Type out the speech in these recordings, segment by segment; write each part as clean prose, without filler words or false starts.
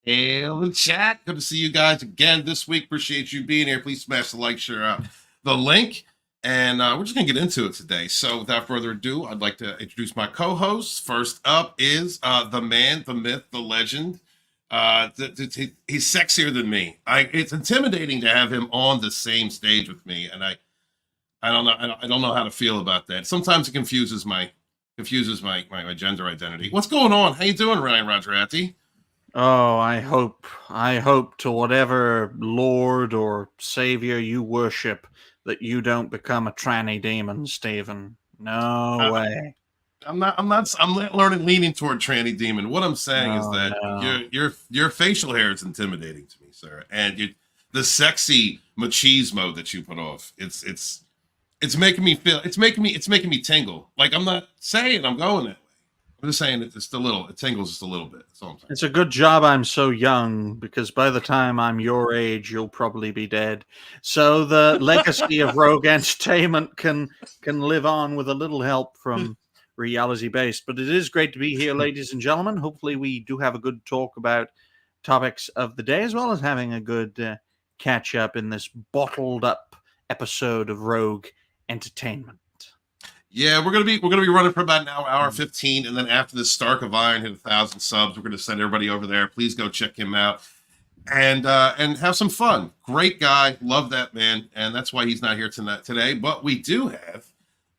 Hail and chat. Good to see you guys again this week. Appreciate you being here. Please smash the like, share out the link. And we're just going to get into it today. So without further ado, I'd like to introduce my co-hosts. First up is the man, the myth, the legend. He's sexier than me. It's intimidating to have him on the same stage with me. And I don't know. I don't know how to feel about that. Sometimes it confuses my gender identity. What's going on? How you doing, Ryan Rogerati? Oh, I hope to whatever Lord or Savior you worship that you don't become a tranny demon, Stephen. No Uh, way. I'm not leaning toward tranny demon. What I'm saying is Oh that no. your facial hair is intimidating to me, sir. And the sexy machismo that you put off, it's making me feel it's making me tingle. Like I'm not saying I'm going that way. I'm just saying it's just a little, it tingles just a little bit. That's all I'm saying. It's a good job I'm so young because by the time I'm your age, you'll probably be dead. So the legacy of Rogue Entertainment can live on with a little help from reality based. But it is great to be here, ladies and gentlemen. Hopefully, we do have a good talk about topics of the day as well as having a good catch up in this bottled up episode of Rogue Entertainment. Yeah, we're gonna be running for about an hour 15, and then after this, Stark of Iron hit 1,000 subs. We're gonna send everybody over there. Please go check him out and have some fun. Great guy, love that man, and that's why he's not here tonight today. But we do have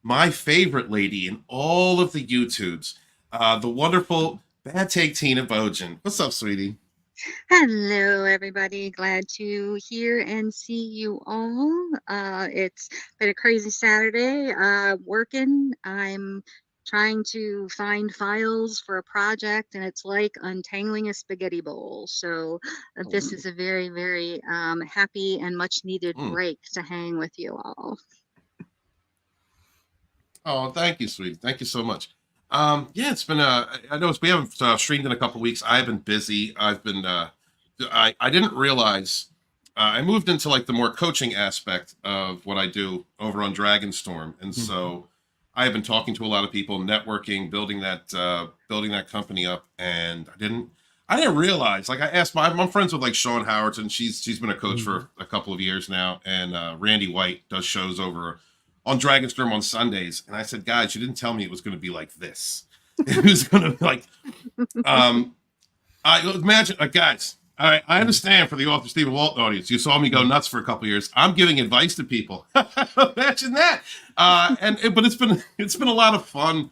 my favorite lady in all of the YouTubes, the wonderful Bad Take Tina Bojan. What's up, sweetie? Hello, everybody. Glad to hear and see you all. It's been a crazy Saturday. Working. I'm trying to find files for a project, and it's like untangling a spaghetti bowl. So this Oh, is a very, very happy and much needed mm. break to hang with you all. Oh, thank you, sweetie. Thank you so much. Yeah, it's been I know we haven't streamed in a couple weeks. I've been busy. I didn't realize I moved into like the more coaching aspect of what I do over on Dragonstorm, and Mhm. so I have been talking to a lot of people, networking, building that company up, and I didn't realize. Like I asked I'm friends with like Sean Howard, and she's been a coach Mhm. for a couple of years now, and Randy White does shows over on Dragonstorm on Sundays, and I said, guys, you didn't tell me it was going to be like this. It was going to be like um, I imagine, guys. I understand for the author Stephen Walton audience. You saw me go nuts for a couple of years. I'm giving advice to people. Imagine that. But it's been a lot of fun.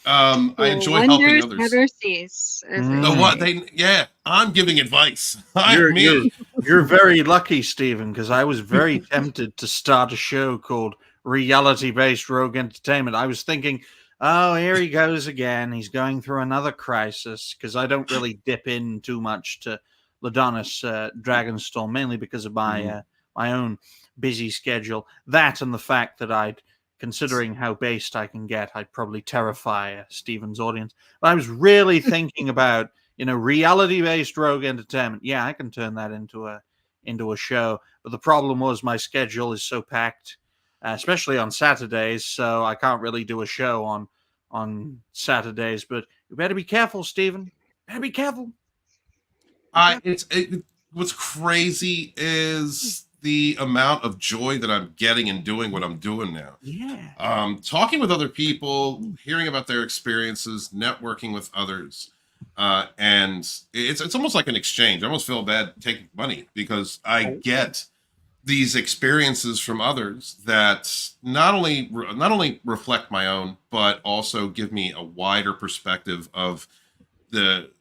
I enjoy helping Wonders others. never cease, as they The what Mm. say. they yeah. I'm giving advice. I You're you're me. you're very lucky, Stephen, because I was very tempted to start a show called Reality Based Rogue Entertainment. I was thinking, oh, here he goes again. He's going through another crisis because I don't really dip in too much to Ladonis Dragonstorm, mainly because of Mhm. my own busy schedule. That and the fact that considering how based I can get, I'd probably terrify Stephen's audience. But I was really thinking about reality based rogue entertainment. Yeah, I can turn that into a show. But the problem was my schedule is so packed, especially on Saturdays, so I can't really do a show on Saturdays. But you better be careful, Stephen. Better be careful. Be I careful. it's it, what's crazy is the amount of joy that I'm getting in doing what I'm doing now. Yeah. Talking with other people, hearing about their experiences, networking with others, and it's almost like an exchange. I almost feel bad taking money because I Oh. get these experiences from others that not only reflect my own, but also give me a wider perspective of the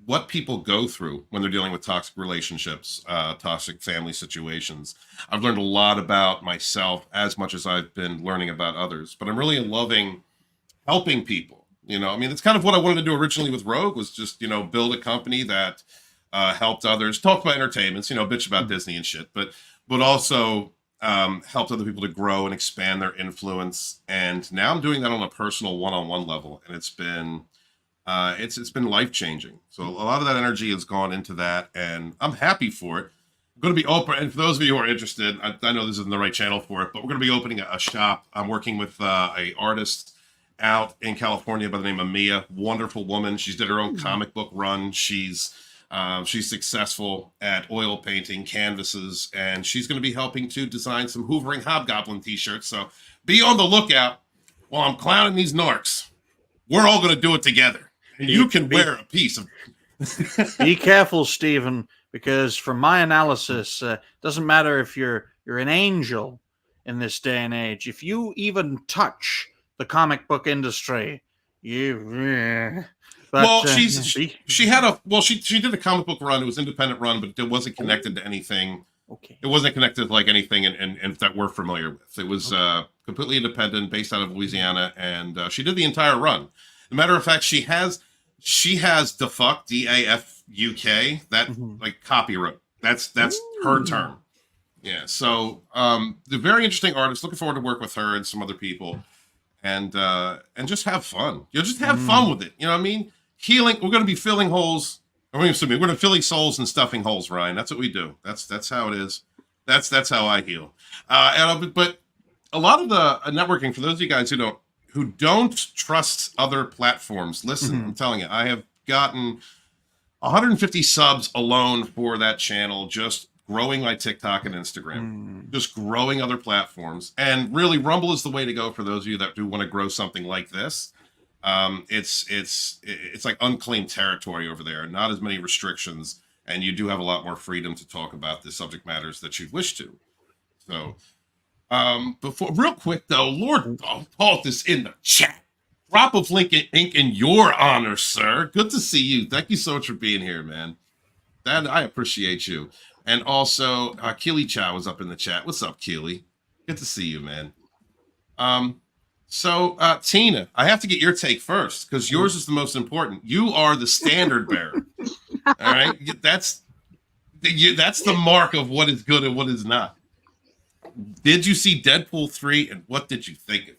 what people go through when they're dealing with toxic relationships, toxic family situations. I've learned a lot about myself as much as I've been learning about others, but I'm really loving helping people. I mean, it's kind of what I wanted to do originally with Rogue was just, build a company that helped others, talk about entertainments, bitch about Disney and shit, but also helped other people to grow and expand their influence. And now I'm doing that on a personal one-on-one level, and it's been life changing. So a lot of that energy has gone into that, and I'm happy for it. I'm going to be open, and for those of you who are interested, I know this isn't the right channel for it, but we're going to be opening a shop. I'm working with a artist out in California by the name of Mia. Wonderful woman. She's did her own comic book run. She's She's successful at oil painting canvases, and she's going to be helping to design some Hoovering Hobgoblin t-shirts. So be on the lookout while I'm clowning these narcs. We're all going to do it together. And you can wear a piece of... Be careful, Stephen, because from my analysis, doesn't matter if you're an angel in this day and age. If you even touch the comic book industry, you... But, she had a she did a comic book run. It was an independent run, but it wasn't connected to anything. Okay. It wasn't connected to like anything and that we're familiar with. It was completely independent, based out of Louisiana, and she did the entire run. As a matter of fact, she has DAFUK, DAFUK, that like copyright. That's her term. Yeah. So the very interesting artist. Looking forward to work with her and some other people, and just have fun. You'll just have fun with it. You know what I mean? Healing. We're going to be filling holes. We're going to filling souls and stuffing holes, Ryan. That's what we do. That's how it is. That's how I heal. But a lot of the networking, for those of you guys who don't trust other platforms, listen. I'm telling you, I have gotten 150 subs alone for that channel, just growing my TikTok and Instagram, just growing other platforms. And really, Rumble is the way to go for those of you that do want to grow something like this. It's like unclaimed territory over there, not as many restrictions, and you do have a lot more freedom to talk about the subject matters that you wish to. So, before, real quick though, Lord Paul is in the chat. Drop of ink in your honor, sir. Good to see you. Thank you so much for being here, man. I appreciate you. And also, Keely Chow is up in the chat. What's up, Keely? Good to see you, man. So, Tina, I have to get your take first because yours is the most important. You are the standard bearer. All right, that's the mark of what is good and what is not. Did you see Deadpool 3, and what did you think of it?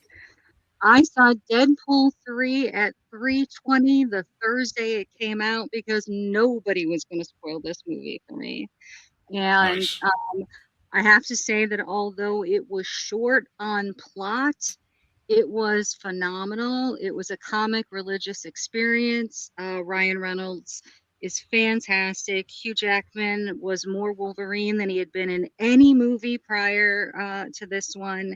I saw Deadpool 3 at 3:20 the Thursday it came out because nobody was going to spoil this movie for me. And Nice. I have to say that although it was short on plot, it was phenomenal. It was a comic religious experience. Ryan Reynolds is fantastic. Hugh Jackman was more Wolverine than he had been in any movie prior to this one.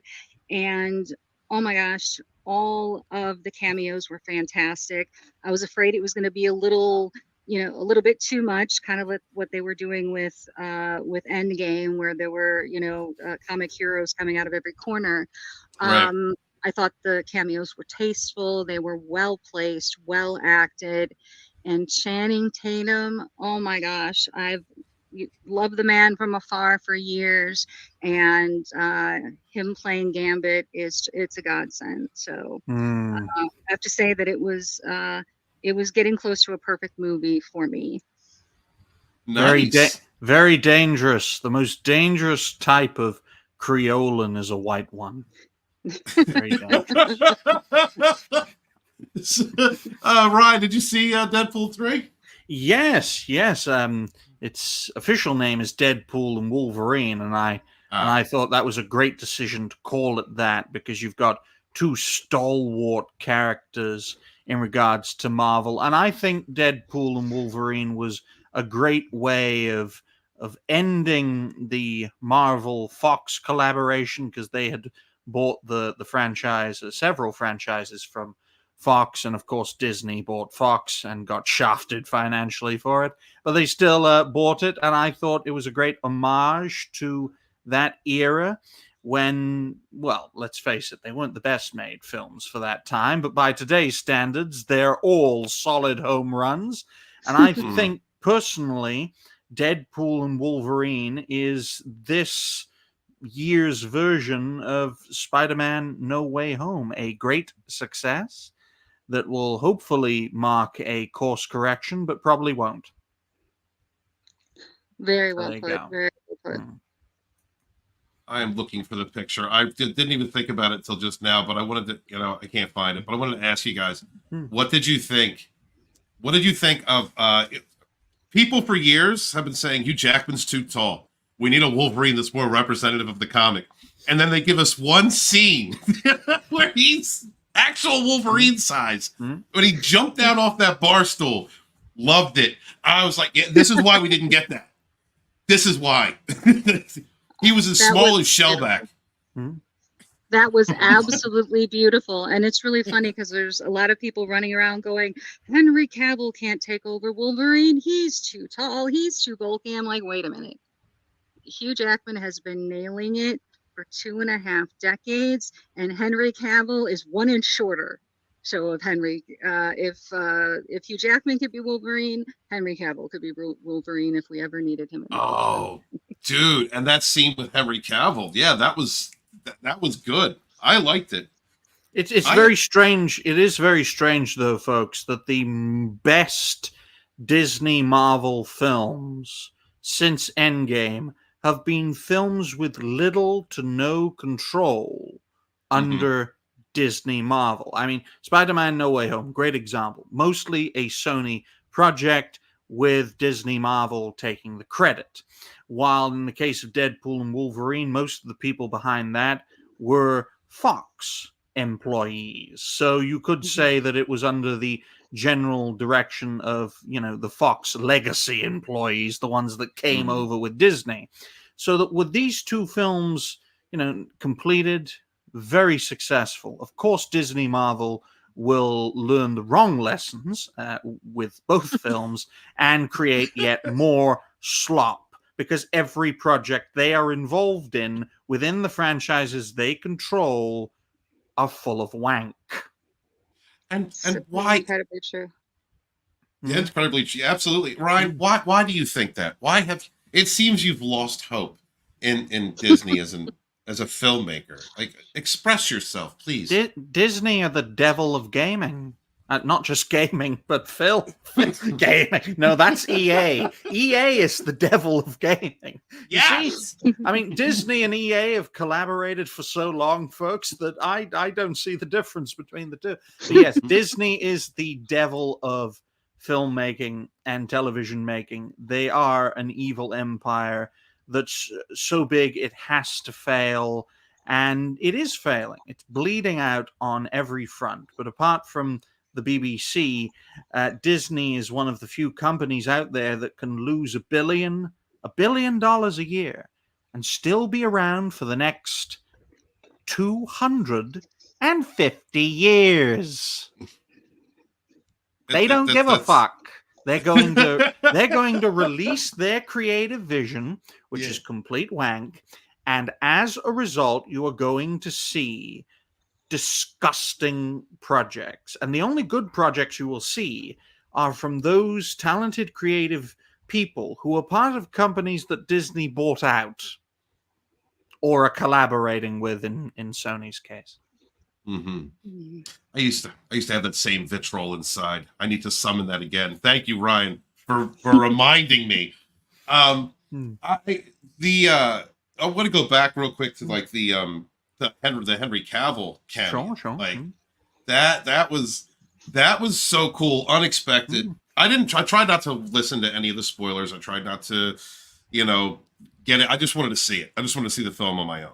And oh my gosh, all of the cameos were fantastic. I was afraid it was going to be a little bit too much, kind of like what they were doing with Endgame, where there were, comic heroes coming out of every corner. Right. I thought the cameos were tasteful. They were well placed, well acted. And Channing Tatum, oh my gosh, I've loved the man from afar for years, and him playing Gambit it's a godsend. So I have to say that it was getting close to a perfect movie for me. Nice. Very dangerous. The most dangerous type of Creolan is a white one. Very dangerous. Ryan, did you see Deadpool 3? Yes. Its official name is Deadpool and Wolverine, and I thought that was a great decision to call it that because you've got two stalwart characters in regards to Marvel, and I think Deadpool and Wolverine was a great way of ending the Marvel Fox collaboration because they had bought the franchise, several franchises from Fox, and of course Disney bought Fox and got shafted financially for it, but they still bought it, and I thought it was a great homage to that era when, well, let's face it, they weren't the best made films for that time, but by today's standards, they're all solid home runs, and I think personally, Deadpool and Wolverine is this year's version of Spider-Man No Way Home, a great success that will hopefully mark a course correction, but probably won't. Very well put. Very well put. I am looking for the picture. I didn't even think about it till just now, but I wanted to, I can't find it, but I wanted to ask you guys, what did you think? What did you think of, people for years have been saying Hugh Jackman's too tall. We need a Wolverine that's more representative of the comic. And then they give us one scene where he's actual Wolverine size. When he jumped down off that bar stool Loved it. I was like, yeah, this is why we didn't get that. This is why. He was as small as Shellback. That was absolutely beautiful. And it's really funny because there's a lot of people running around going, Henry Cavill can't take over Wolverine. He's too tall. He's too bulky. I'm like, wait a minute. Hugh Jackman has been nailing it for 2.5 decades, and Henry Cavill is 1 inch shorter. So if Hugh Jackman could be Wolverine, Henry Cavill could be Wolverine if we ever needed him in the Oh, dude, and that scene with Henry Cavill, yeah, that was good. I liked it. It's very strange. It is very strange, though, folks, that the best Disney Marvel films since Endgame have been films with little to no control under Disney Marvel. I mean, Spider-Man No Way Home, great example. Mostly a Sony project with Disney Marvel taking the credit. While in the case of Deadpool and Wolverine, most of the people behind that were Fox employees. So you could say that it was under the general direction of, the Fox legacy employees, the ones that came over with Disney. So that with these two films, completed, very successful. Of course, Disney Marvel will learn the wrong lessons with both films and create yet more slop, because every project they are involved in within the franchises they control are full of wank. And why? Incredibly true. Yeah, incredibly true. Absolutely, Ryan. Why do you think that? Why have it seems you've lost hope in Disney as a filmmaker? Like, express yourself, please. Disney are the devil of gaming. Not just gaming, but film. Gaming. No, that's EA. EA is the devil of gaming. Yes. See, I mean, Disney and EA have collaborated for so long, folks, that I don't see the difference between the two. But yes, Disney is the devil of filmmaking and television making. They are an evil empire that's so big it has to fail. And it is failing. It's bleeding out on every front. But apart from the BBC, Disney is one of the few companies out there that can lose $1 billion a year and still be around for the next 250 years. They don't give a fuck. They're going to release their creative vision, which is complete wank, and as a result, you are going to see disgusting projects. And the only good projects you will see are from those talented creative people who are part of companies that Disney bought out or are collaborating with in Sony's case. I used to have that same vitriol inside. I need to summon that again. Thank you, Ryan, for reminding me. I want to go back real quick to like the Henry Cavill cameo. Sure. Like that was so cool, unexpected. I tried not to listen to any of the spoilers. I tried not to, get it. I just wanted to see it. I just wanted to see the film on my own,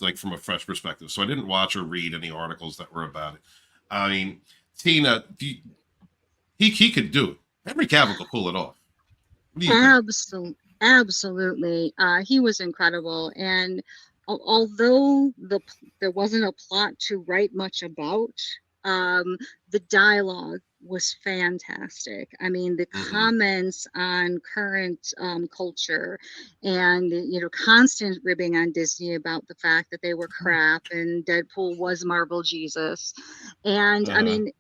like from a fresh perspective. So I didn't watch or read any articles that were about it. I mean, Tina, he could do it. Henry Cavill could pull it off. Absolutely. He was incredible. And although there wasn't a plot to write much about, the dialogue was fantastic. I mean, the comments on current culture and, constant ribbing on Disney about the fact that they were crap and Deadpool was Marvel Jesus. And I mean,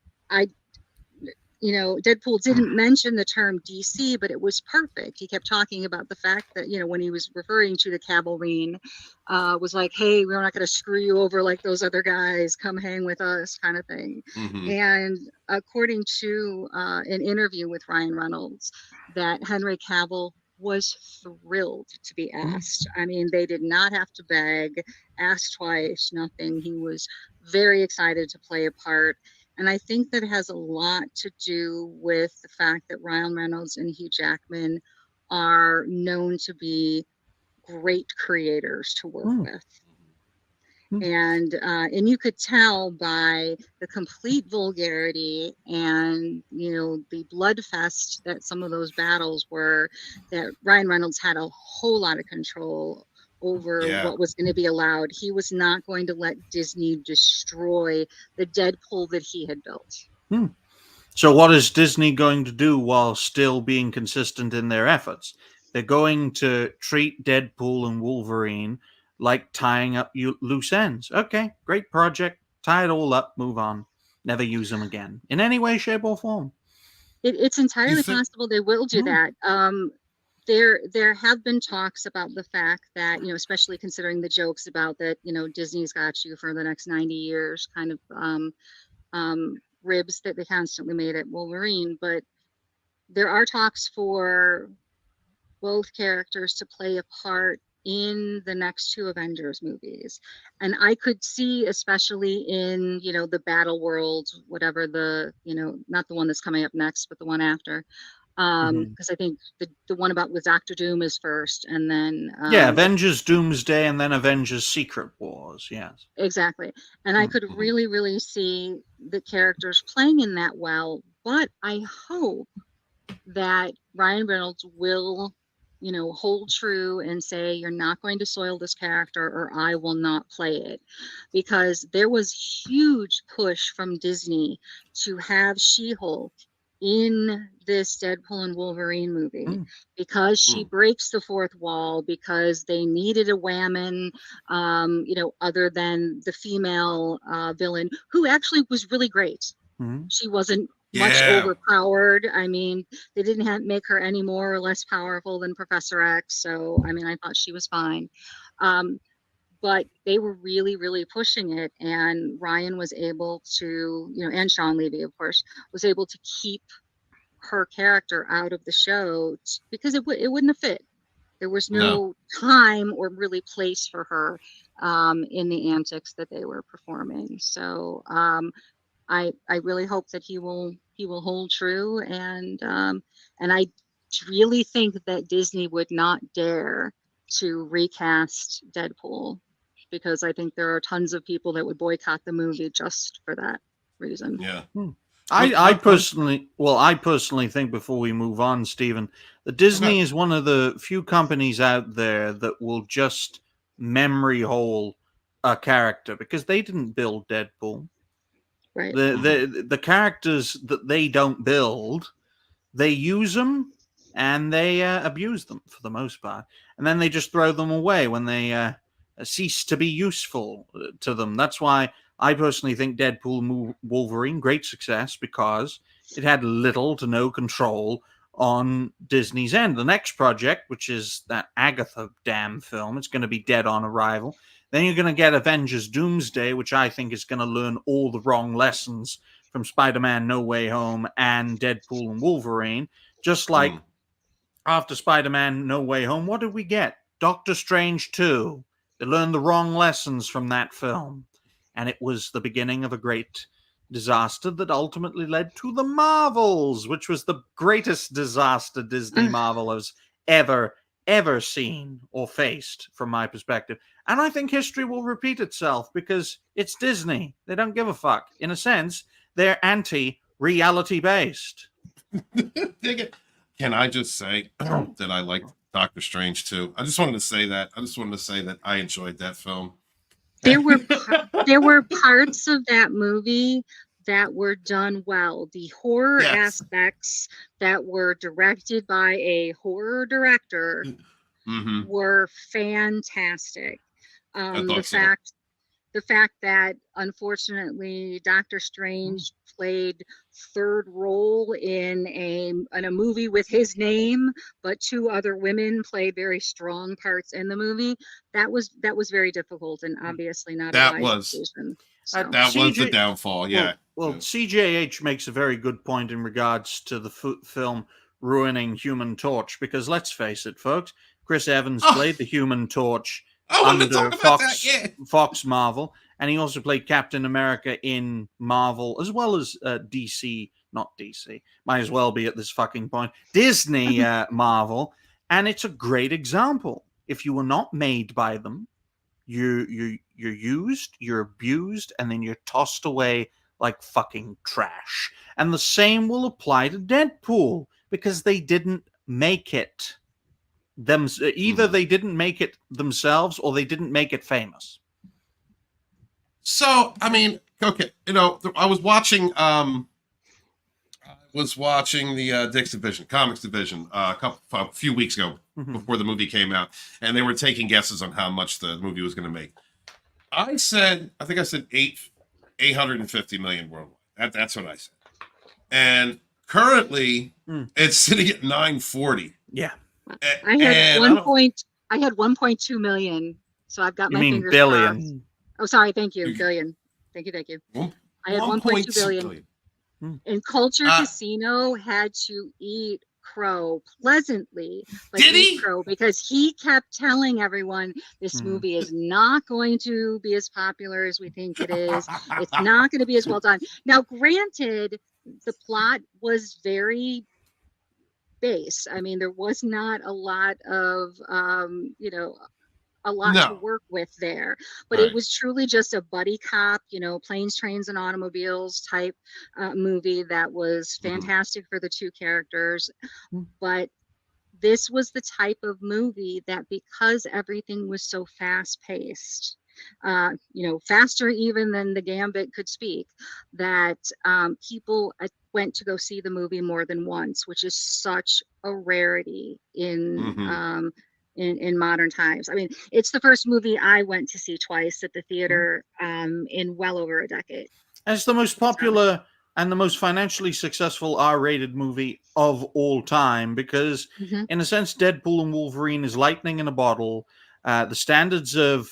Deadpool didn't mention the term DC, but it was perfect. He kept talking about the fact that, when he was referring to the Cavalrine, was like, hey, we're not going to screw you over like those other guys. Come hang with us, kind of thing. And according to an interview with Ryan Reynolds, that Henry Cavill was thrilled to be asked. I mean, they did not have to beg, ask twice, nothing. He was very excited to play a part. And I think that has a lot to do with the fact that Ryan Reynolds and Hugh Jackman are known to be great creators to work with. And you could tell by the complete vulgarity and the bloodfest that some of those battles were, that Ryan Reynolds had a whole lot of control over Yeah. what was going to be allowed. He was not going to let Disney destroy the Deadpool that he had built. So what is Disney going to do while still being consistent in their efforts? They're going to treat Deadpool and Wolverine like tying up loose ends. Okay, great project. Tie it all up, move on. Never use them again in any way, shape, or form. It's entirely possible they will do that. There have been talks about the fact that, especially considering the jokes about that, Disney's got you for the next 90 years kind of ribs that they constantly made at Wolverine. But there are talks for both characters to play a part in the next two Avengers movies. And I could see, especially in, the Battle World, whatever not the one that's coming up next, but the one after. Because I think the one about with Doctor Doom is first, and then Avengers Doomsday, and then Avengers Secret Wars. Yes, exactly. And I could really, really see the characters playing in that well. But I hope that Ryan Reynolds will, hold true and say, you're not going to soil this character or I will not play it. Because there was huge push from Disney to have She-Hulk in this Deadpool and Wolverine movie because she breaks the fourth wall, because they needed a whammon, other than the female villain, who actually was really great. She wasn't much overpowered. I mean, they didn't make her any more or less powerful than Professor X. So, I mean, I thought she was fine. But they were really, really pushing it. And Ryan was able to, and Sean Levy, of course, was able to keep her character out of the show because it wouldn't have fit. There was no time or really place for her in the antics that they were performing. So I really hope that he will hold true, and I really think that Disney would not dare to recast Deadpool, because I think there are tons of people that would boycott the movie just for that reason. Yeah. I personally think, before we move on, Stephen, that Disney is one of the few companies out there that will just memory hole a character, because they didn't build Deadpool. Right. The characters that they don't build, they use them and they abuse them for the most part, and then they just throw them away when they cease to be useful to them. That's why I personally think Deadpool Wolverine, great success, because it had little to no control on Disney's end. The next project, which is that Agatha damn film, it's going to be dead on arrival. Then you're going to get Avengers Doomsday, which I think is going to learn all the wrong lessons from Spider-Man No Way Home and Deadpool and Wolverine. Just like after Spider-Man No Way Home, what did we get? Doctor Strange 2. They learned the wrong lessons from that film. And it was the beginning of a great disaster that ultimately led to the Marvels, which was the greatest disaster Disney Marvel has ever seen or faced, from my perspective. And I think history will repeat itself, because it's Disney. They don't give a fuck. In a sense, they're anti-reality based. Can I just say that I liked Doctor Strange too? I just wanted to say that I enjoyed that film. There were parts of that movie that were done well. The horror aspects that were directed by a horror director were fantastic. The fact that, unfortunately, Doctor Strange played third role in a movie with his name, but two other women played very strong parts in the movie. That was very difficult, and obviously not a wise decision. So. That was the downfall. Yeah. Well, CJH makes a very good point in regards to the film ruining Human Torch, because let's face it, folks, Chris Evans played the Human Torch under Fox Marvel, and he also played Captain America in Marvel, as well as DC, not DC, might as well be at this fucking point, Disney Marvel, and it's a great example. If you were not made by them, You're used, you're abused, and then you're tossed away like fucking trash. And the same will apply to Deadpool, because they didn't make it either they didn't make it themselves or they didn't make it famous. So, I mean, okay, I was watching the Dick's Division, Comics Division, a few weeks ago before the movie came out, and they were taking guesses on how much the movie was going to make. I think I said 850 million worldwide. That's what I said. And currently, it's sitting at 940. Yeah. I had 1.2 million. So I've got my fingers billion. crossed. Oh, sorry. Thank you. Billion. Thank you. I had 1.2 billion. And Culture Casino had to eat crow pleasantly. Did he? Crow, because he kept telling everyone this movie is not going to be as popular as we think it is. It's not going to be as well done. Now, granted, the plot was very base. I mean, there was not a lot of, to work with there, but it was truly just a buddy cop, planes, trains, and automobiles type movie that was fantastic for the two characters. But this was the type of movie that, because everything was so fast paced, faster even than the Gambit could speak, that people went to go see the movie more than once, which is such a rarity in modern times. I mean, it's the first movie I went to see twice at the theater in well over a decade. And it's the most popular and the most financially successful R-rated movie of all time, because in a sense, Deadpool and Wolverine is lightning in a bottle. The standards of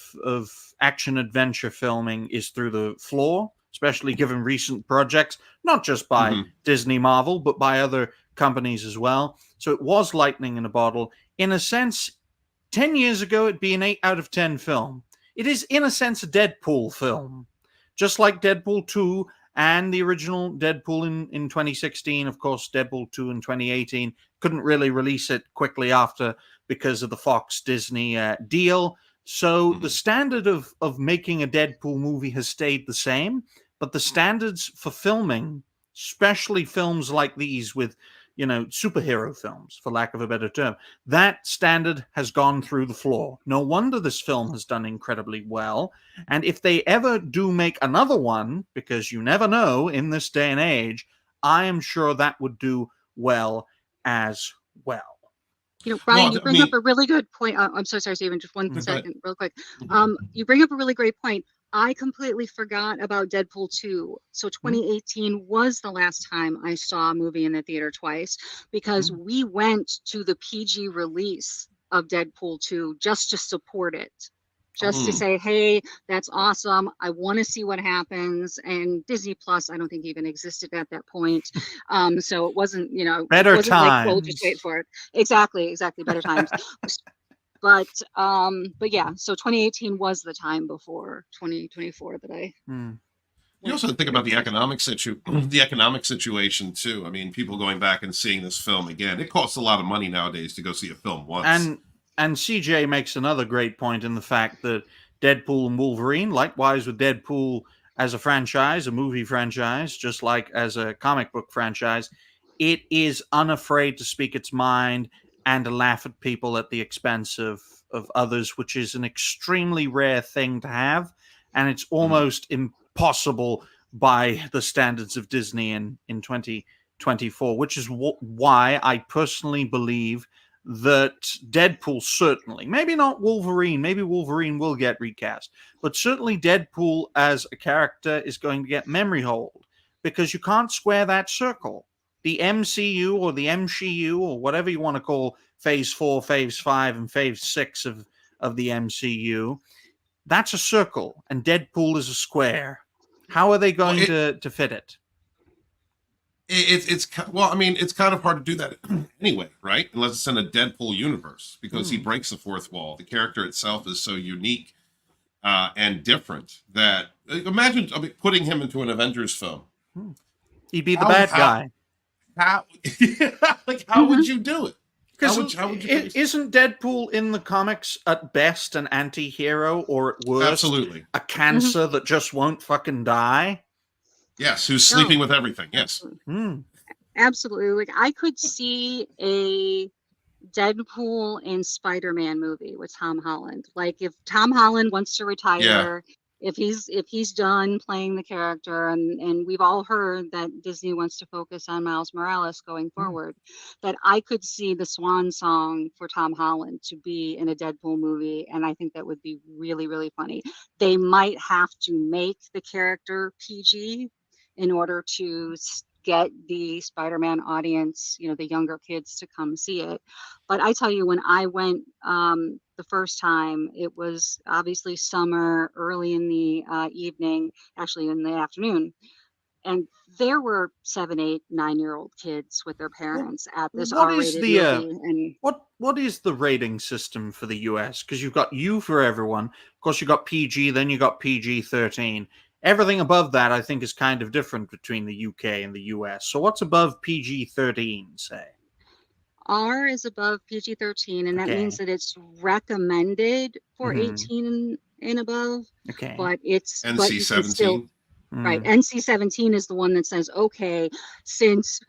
action adventure filming is through the floor, especially given recent projects, not just by Disney Marvel, but by other companies as well. So it was lightning in a bottle. In a sense, 10 years ago, it'd be an 8 out of 10 film. It is, in a sense, a Deadpool film. Just like Deadpool 2 and the original Deadpool in 2016. Of course, Deadpool 2 in 2018. Couldn't really release it quickly after because of the Fox-Disney deal. So the standard of making a Deadpool movie has stayed the same, but the standards for filming, especially films like these with, superhero films, for lack of a better term, that standard has gone through the floor. No wonder this film has done incredibly well. And if they ever do make another one, because you never know in this day and age, I am sure that would do well as well. Brian, you bring up a really good point. I'm so sorry, Stephen, just one second, real quick. You bring up a really great point. I completely forgot about Deadpool 2. So 2018 was the last time I saw a movie in the theater twice, because we went to the PG release of Deadpool 2 just to support it. Just to say, hey, that's awesome. I want to see what happens. And Disney Plus, I don't think even existed at that point. So it wasn't, better it wasn't times. Like, just wait for it. Exactly. Better times. But yeah, so 2018 was the time before 2024 that I. You also think about the economic situation too. I mean, people going back and seeing this film again. It costs a lot of money nowadays to go see a film once. And CJ makes another great point in the fact that Deadpool and Wolverine, likewise with Deadpool as a franchise, a movie franchise, just like as a comic book franchise, it is unafraid to speak its mind and to laugh at people at the expense of others, which is an extremely rare thing to have. And it's almost impossible by the standards of Disney in 2024, which is why I personally believe that Deadpool certainly, maybe not Wolverine, maybe Wolverine will get recast, but certainly Deadpool as a character is going to get memory hold, because you can't square that circle. The MCU or the MCU or whatever you want to call Phase 4, Phase 5, and Phase 6 of the MCU, that's a circle, and Deadpool is a square. How are they going to fit it? It's kind of hard to do that anyway, right? Unless it's in a Deadpool universe, because he breaks the fourth wall. The character itself is so unique and different that imagine putting him into an Avengers film. He'd be the bad guy. How would you do it? How would you face? Isn't Deadpool in the comics at best an anti-hero, or at worst Absolutely. a cancer that just won't fucking die? Yes, who's sleeping with everything. Yes. Absolutely. Like, I could see a Deadpool and Spider-Man movie with Tom Holland. Like, if Tom Holland wants to retire, if he's done playing the character, and we've all heard that Disney wants to focus on Miles Morales going forward, that I could see the swan song for Tom Holland to be in a Deadpool movie, and I think that would be really, really funny. They might have to make the character PG in order to get the Spider-Man audience, the younger kids, to come see it. But I tell you, when I went the first time, it was obviously summer, early in the evening, actually in the afternoon. And there were 7, 8, 9-year-old kids with their parents at this R-rated movie. And what is the rating system for the US? Because you've got U for everyone. Of course, you got PG, then you got PG-13. Everything above that, I think, is kind of different between the UK and the US. So what's above PG-13, say? R is above PG-13, and that means that it's recommended for 18 and above. Okay. But it's NC-17. Right. NC-17 is the one that says, okay, since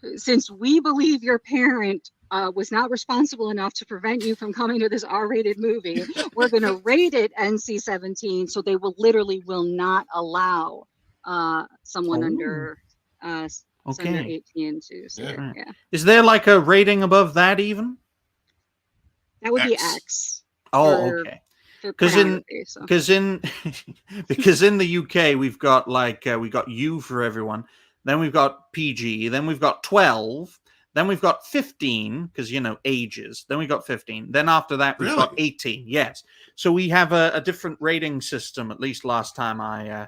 we believe your parent was not responsible enough to prevent you from coming to this R-rated movie, we're going to rate it NC-17, so they will not allow someone under 18 to see it. Yeah. Is there like a rating above that even? That would be X. Okay. Because in the UK we've got we got U for everyone, then we've got PG, then we've got 12, then we've got 15 because ages, then we've got 15, then after that we've got 18. Yes, so we have a different rating system. At least last time I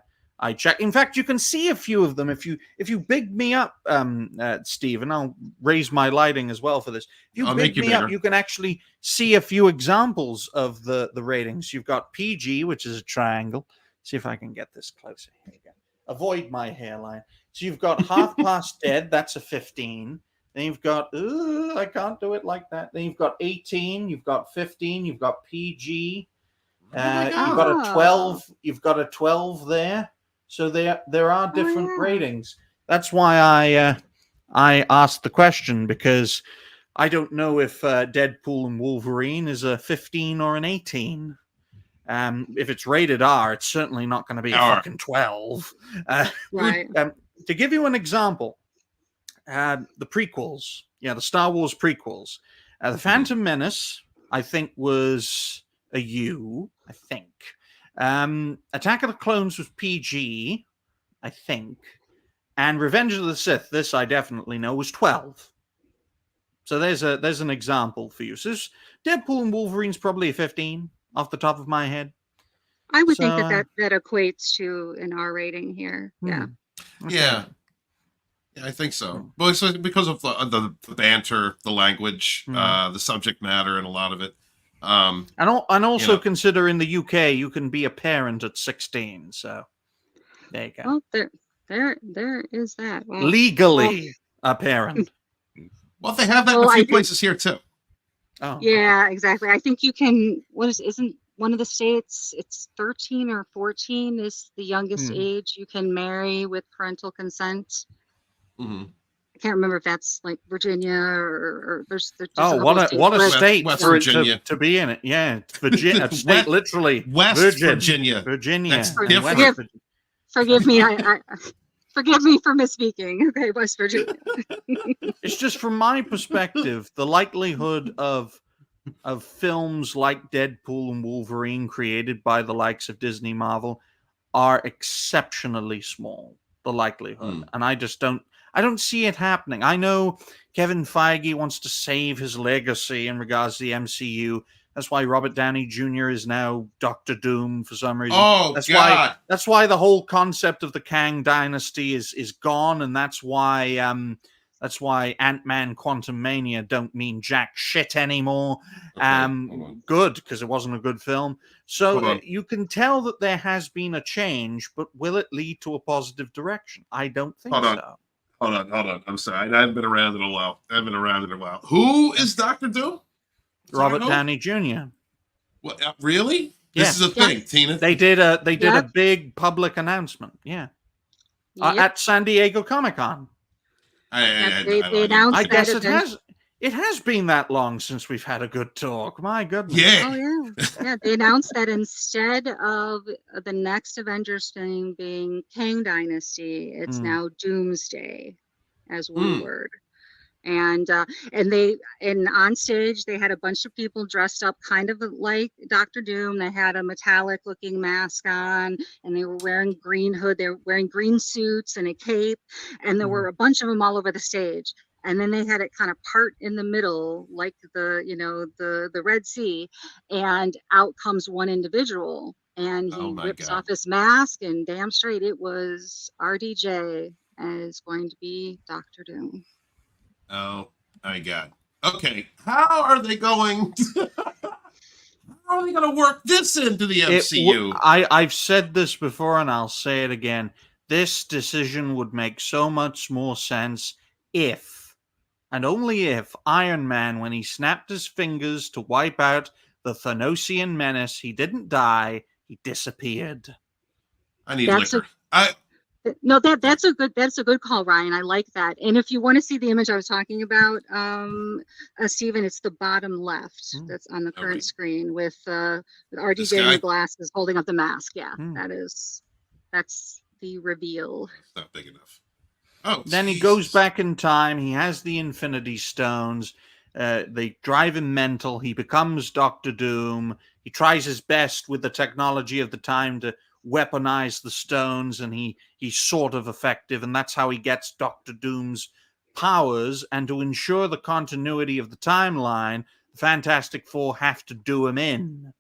checked. In fact, you can see a few of them if you big me up, Steve, and I'll raise my lighting as well for this. If you big me up, you can actually see a few examples of the ratings. You've got PG, which is a triangle. See if I can get this closer. Here you go. Avoid my hairline. So you've got Half Past Dead. That's a 15. Then you've got I can't do it like that. Then you've got 18. You've got 15. You've got PG. You've got a 12. You've got a 12 there. So there are different ratings. That's why I asked the question, because I don't know if Deadpool and Wolverine is a 15 or an 18. If it's rated R, it's certainly not going to be a fucking 12. Right. To give you an example, the prequels, the Star Wars prequels, the Phantom Menace, I think, was a U, I think. Attack of the Clones was PG, I think, and Revenge of the Sith, this I definitely know, was 12. So there's an example for you. So Deadpool and Wolverine's probably a 15 off the top of my head. I would think that equates to an R rating here. Yeah. Okay. Yeah, I think so. But it's because of the banter, the language, the subject matter, and a lot of it. And also consider in the UK you can be a parent at 16, so there you go. Well, there is that. Well, legally a parent. Well, they have that in a few places here too. Oh, yeah, exactly. I think you can. Isn't one of the states? It's 13 or 14 is the youngest age you can marry with parental consent. Mm-hmm. I can't remember if that's like Virginia or there's what a state West for Virginia to be in it. Yeah, Virginia, a state literally West Virginia. Forgive me, forgive me for misspeaking. Okay, West Virginia. It's just from my perspective, the likelihood of films like Deadpool and Wolverine created by the likes of Disney, Marvel, are exceptionally small. The likelihood, and I don't see it happening. I know Kevin Feige wants to save his legacy in regards to the MCU. That's why Robert Downey Jr. is now Doctor Doom for some reason. Oh, God. That's why the whole concept of the Kang Dynasty is gone, and that's why Ant-Man Quantumania don't mean jack shit anymore. Good, because it wasn't a good film. So you can tell that there has been a change, but will it lead to a positive direction? I don't think so. Hold on. I'm sorry. I haven't been around in a while. Who is Doctor Doom? Robert Arnold? Downey Jr. What, really? Yeah. This is a thing, Tina. They did a Yep. big public announcement. Yeah. Yep. At San Diego Comic-Con. They I announced I that guess event. it has been that long since we've had a good talk. My goodness. Yeah. Oh yeah. They announced that instead of the next Avengers thing being Kang Dynasty, it's now Doomsday as one word. And on stage they had a bunch of people dressed up kind of like Doctor Doom. They had a metallic looking mask on, and they were wearing green hood. They were wearing green suits and a cape, and there were a bunch of them all over the stage. And then they had it kind of part in the middle, like the Red Sea, and out comes one individual, and he Oh my whips God. off his mask, and damn straight it was RDJ is going to be Doctor Doom. Oh my God. Okay. How are they going to work this into the MCU? I've said this before and I'll say it again. This decision would make so much more sense if, and only if, Iron Man, when he snapped his fingers to wipe out the Thanosian menace, he didn't die, he disappeared. I need That's liquor. No, that's a good call, Ryan. I like that. And if you want to see the image I was talking about, Stephen, it's the bottom left that's on the current screen with RDJ in the glasses holding up the mask. Yeah, that's the reveal. It's not big enough. Oh, then Jesus. He goes back in time. He has the Infinity Stones. They drive him mental. He becomes Doctor Doom. He tries his best with the technology of the time to weaponize the stones, and he's sort of effective, and that's how he gets Doctor Doom's powers. And to ensure the continuity of the timeline, the Fantastic Four have to do him in.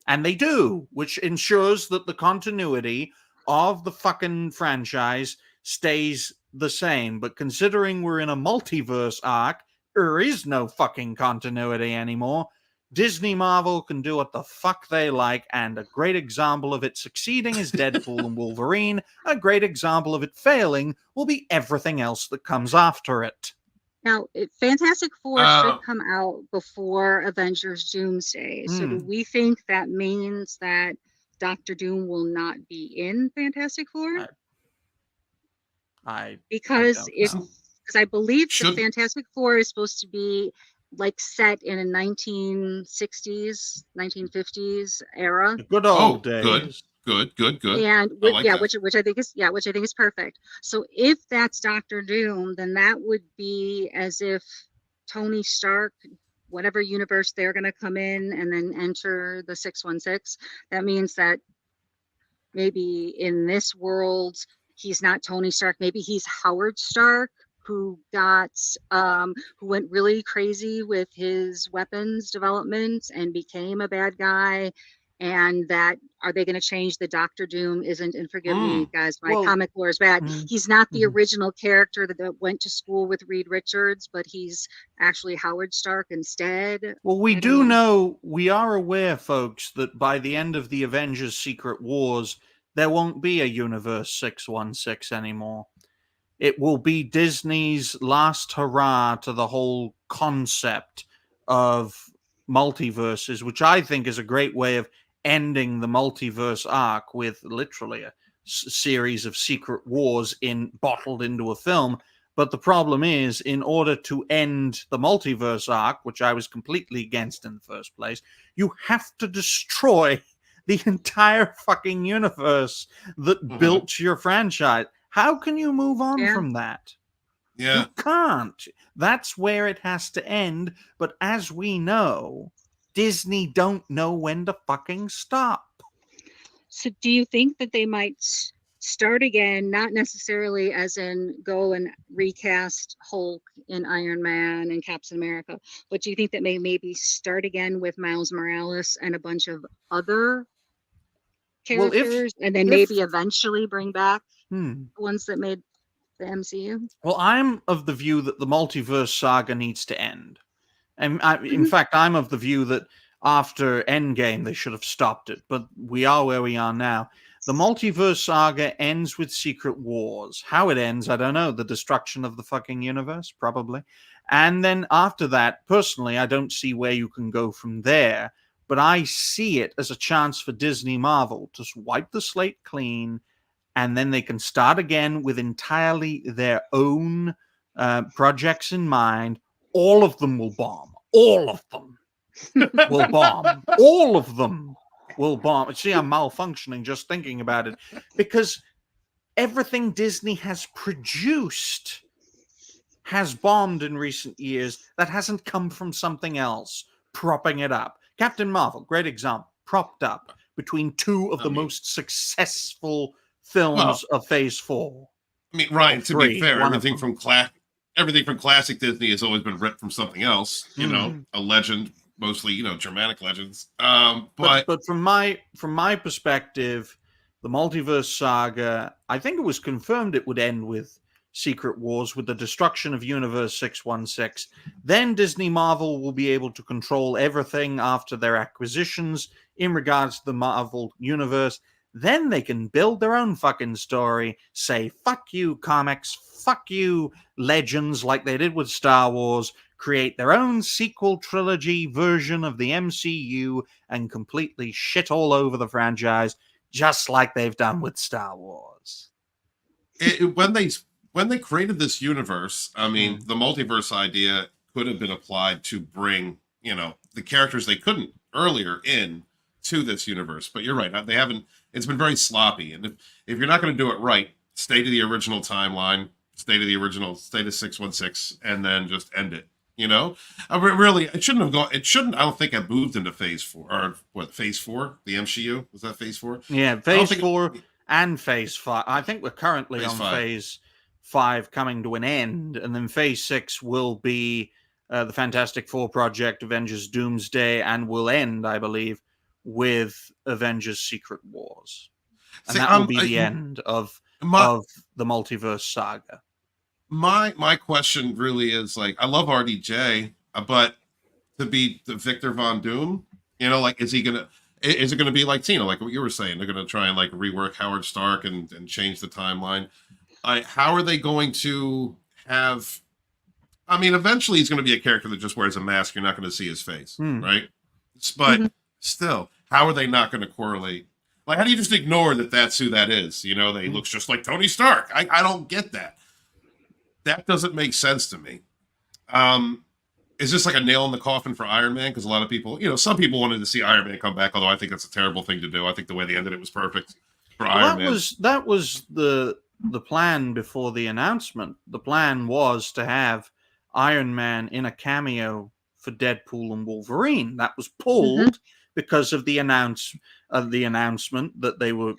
And they do, which ensures that the continuity of the fucking franchise stays the same. But considering we're in a multiverse arc, there is no fucking continuity anymore. Disney Marvel can do what the fuck they like, and a great example of it succeeding is Deadpool and Wolverine. A great example of it failing will be everything else that comes after it. Now, Fantastic Four should come out before Avengers Doomsday. So do we think that means that Doctor Doom will not be in Fantastic Four? Because I believe the Fantastic Four is supposed to be like set in a 1960s, 1950s era. The good old days. Good. And which I think is perfect. So if that's Doctor Doom, then that would be as if Tony Stark, whatever universe they're going to come in and then enter the 616, that means that maybe in this world he's not Tony Stark, maybe he's Howard Stark, who went really crazy with his weapons development and became a bad guy. And that, are they going to change the Doctor Doom isn't, and forgive me guys, my comic lore is bad. He's not the original character that went to school with Reed Richards, but he's actually Howard Stark instead. Well, we are aware, folks, that by the end of the Avengers Secret Wars, there won't be a Universe 616 anymore. It will be Disney's last hurrah to the whole concept of multiverses, which I think is a great way of ending the multiverse arc with literally a series of secret wars bottled into a film. But the problem is, in order to end the multiverse arc, which I was completely against in the first place, you have to destroy the entire fucking universe that built your franchise. How can you move on from that? Yeah. You can't. That's where it has to end. But as we know, Disney don't know when to fucking stop. So do you think that they might start again, not necessarily as in go and recast Hulk and Iron Man and Captain America, but do you think that maybe start again with Miles Morales and a bunch of other characters, and then maybe eventually bring back the ones that made the MCU? Well, I'm of the view that the multiverse saga needs to end. And in fact, I'm of the view that after Endgame, they should have stopped it. But we are where we are now. The Multiverse Saga ends with Secret Wars. How it ends, I don't know. The destruction of the fucking universe, probably. And then after that, personally, I don't see where you can go from there. But I see it as a chance for Disney Marvel to wipe the slate clean, and then they can start again with entirely their own projects in mind. All of them will bomb. All of them will bomb. All of them will bomb. See, I'm malfunctioning just thinking about it, because everything Disney has produced has bombed in recent years that hasn't come from something else propping it up. Captain Marvel, great example, propped up between two of the most successful films of Phase 4. I mean, Ryan, to be fair, everything from classic Disney has always been ripped from something else. You know, a legend, mostly, you know, Germanic legends. But from my perspective, the Multiverse Saga, I think it was confirmed it would end with Secret Wars, with the destruction of Universe 616. Then Disney Marvel will be able to control everything after their acquisitions in regards to the Marvel Universe. Then they can build their own fucking story, say, fuck you, comics, fuck you, legends, like they did with Star Wars, create their own sequel trilogy version of the MCU, and completely shit all over the franchise, just like they've done with Star Wars. When they created this universe, I mean, the multiverse idea could have been applied to bring, you know, the characters they couldn't earlier in to this universe. But you're right, they haven't. It's been very sloppy. And if you're not going to do it right, stay to the original timeline, stay to 616, and then just end it. You know, really, it shouldn't have gone. It shouldn't. I don't think it moved into Phase 4 or what? Phase 4, the MCU, was that Phase 4? Yeah, Phase 4 and Phase 5. I think we're currently on Phase 5 coming to an end, and then Phase 6 will be the Fantastic Four project, Avengers Doomsday, and will end, I believe, with Avengers Secret Wars. And that will be the end of the Multiverse Saga. My question really is, like, I love RDJ, but to be the Victor Von Doom, you know, like, is it gonna be like Tina, like what you were saying? They're gonna try and like rework Howard Stark and change the timeline. How are they going to have? I mean, eventually he's going to be a character that just wears a mask. You're not going to see his face, right? But still, how are they not going to correlate? Like, how do you just ignore that that's who that is? You know, they looks just like Tony Stark. I don't get that. That doesn't make sense to me. Is this like a nail in the coffin for Iron Man? Because a lot of people, you know, some people wanted to see Iron Man come back, although I think that's a terrible thing to do. I think the way they ended it was perfect for Iron Man. That was the plan before the announcement. The plan was to have Iron Man in a cameo for Deadpool and Wolverine. That was pulled because of the announcement that they were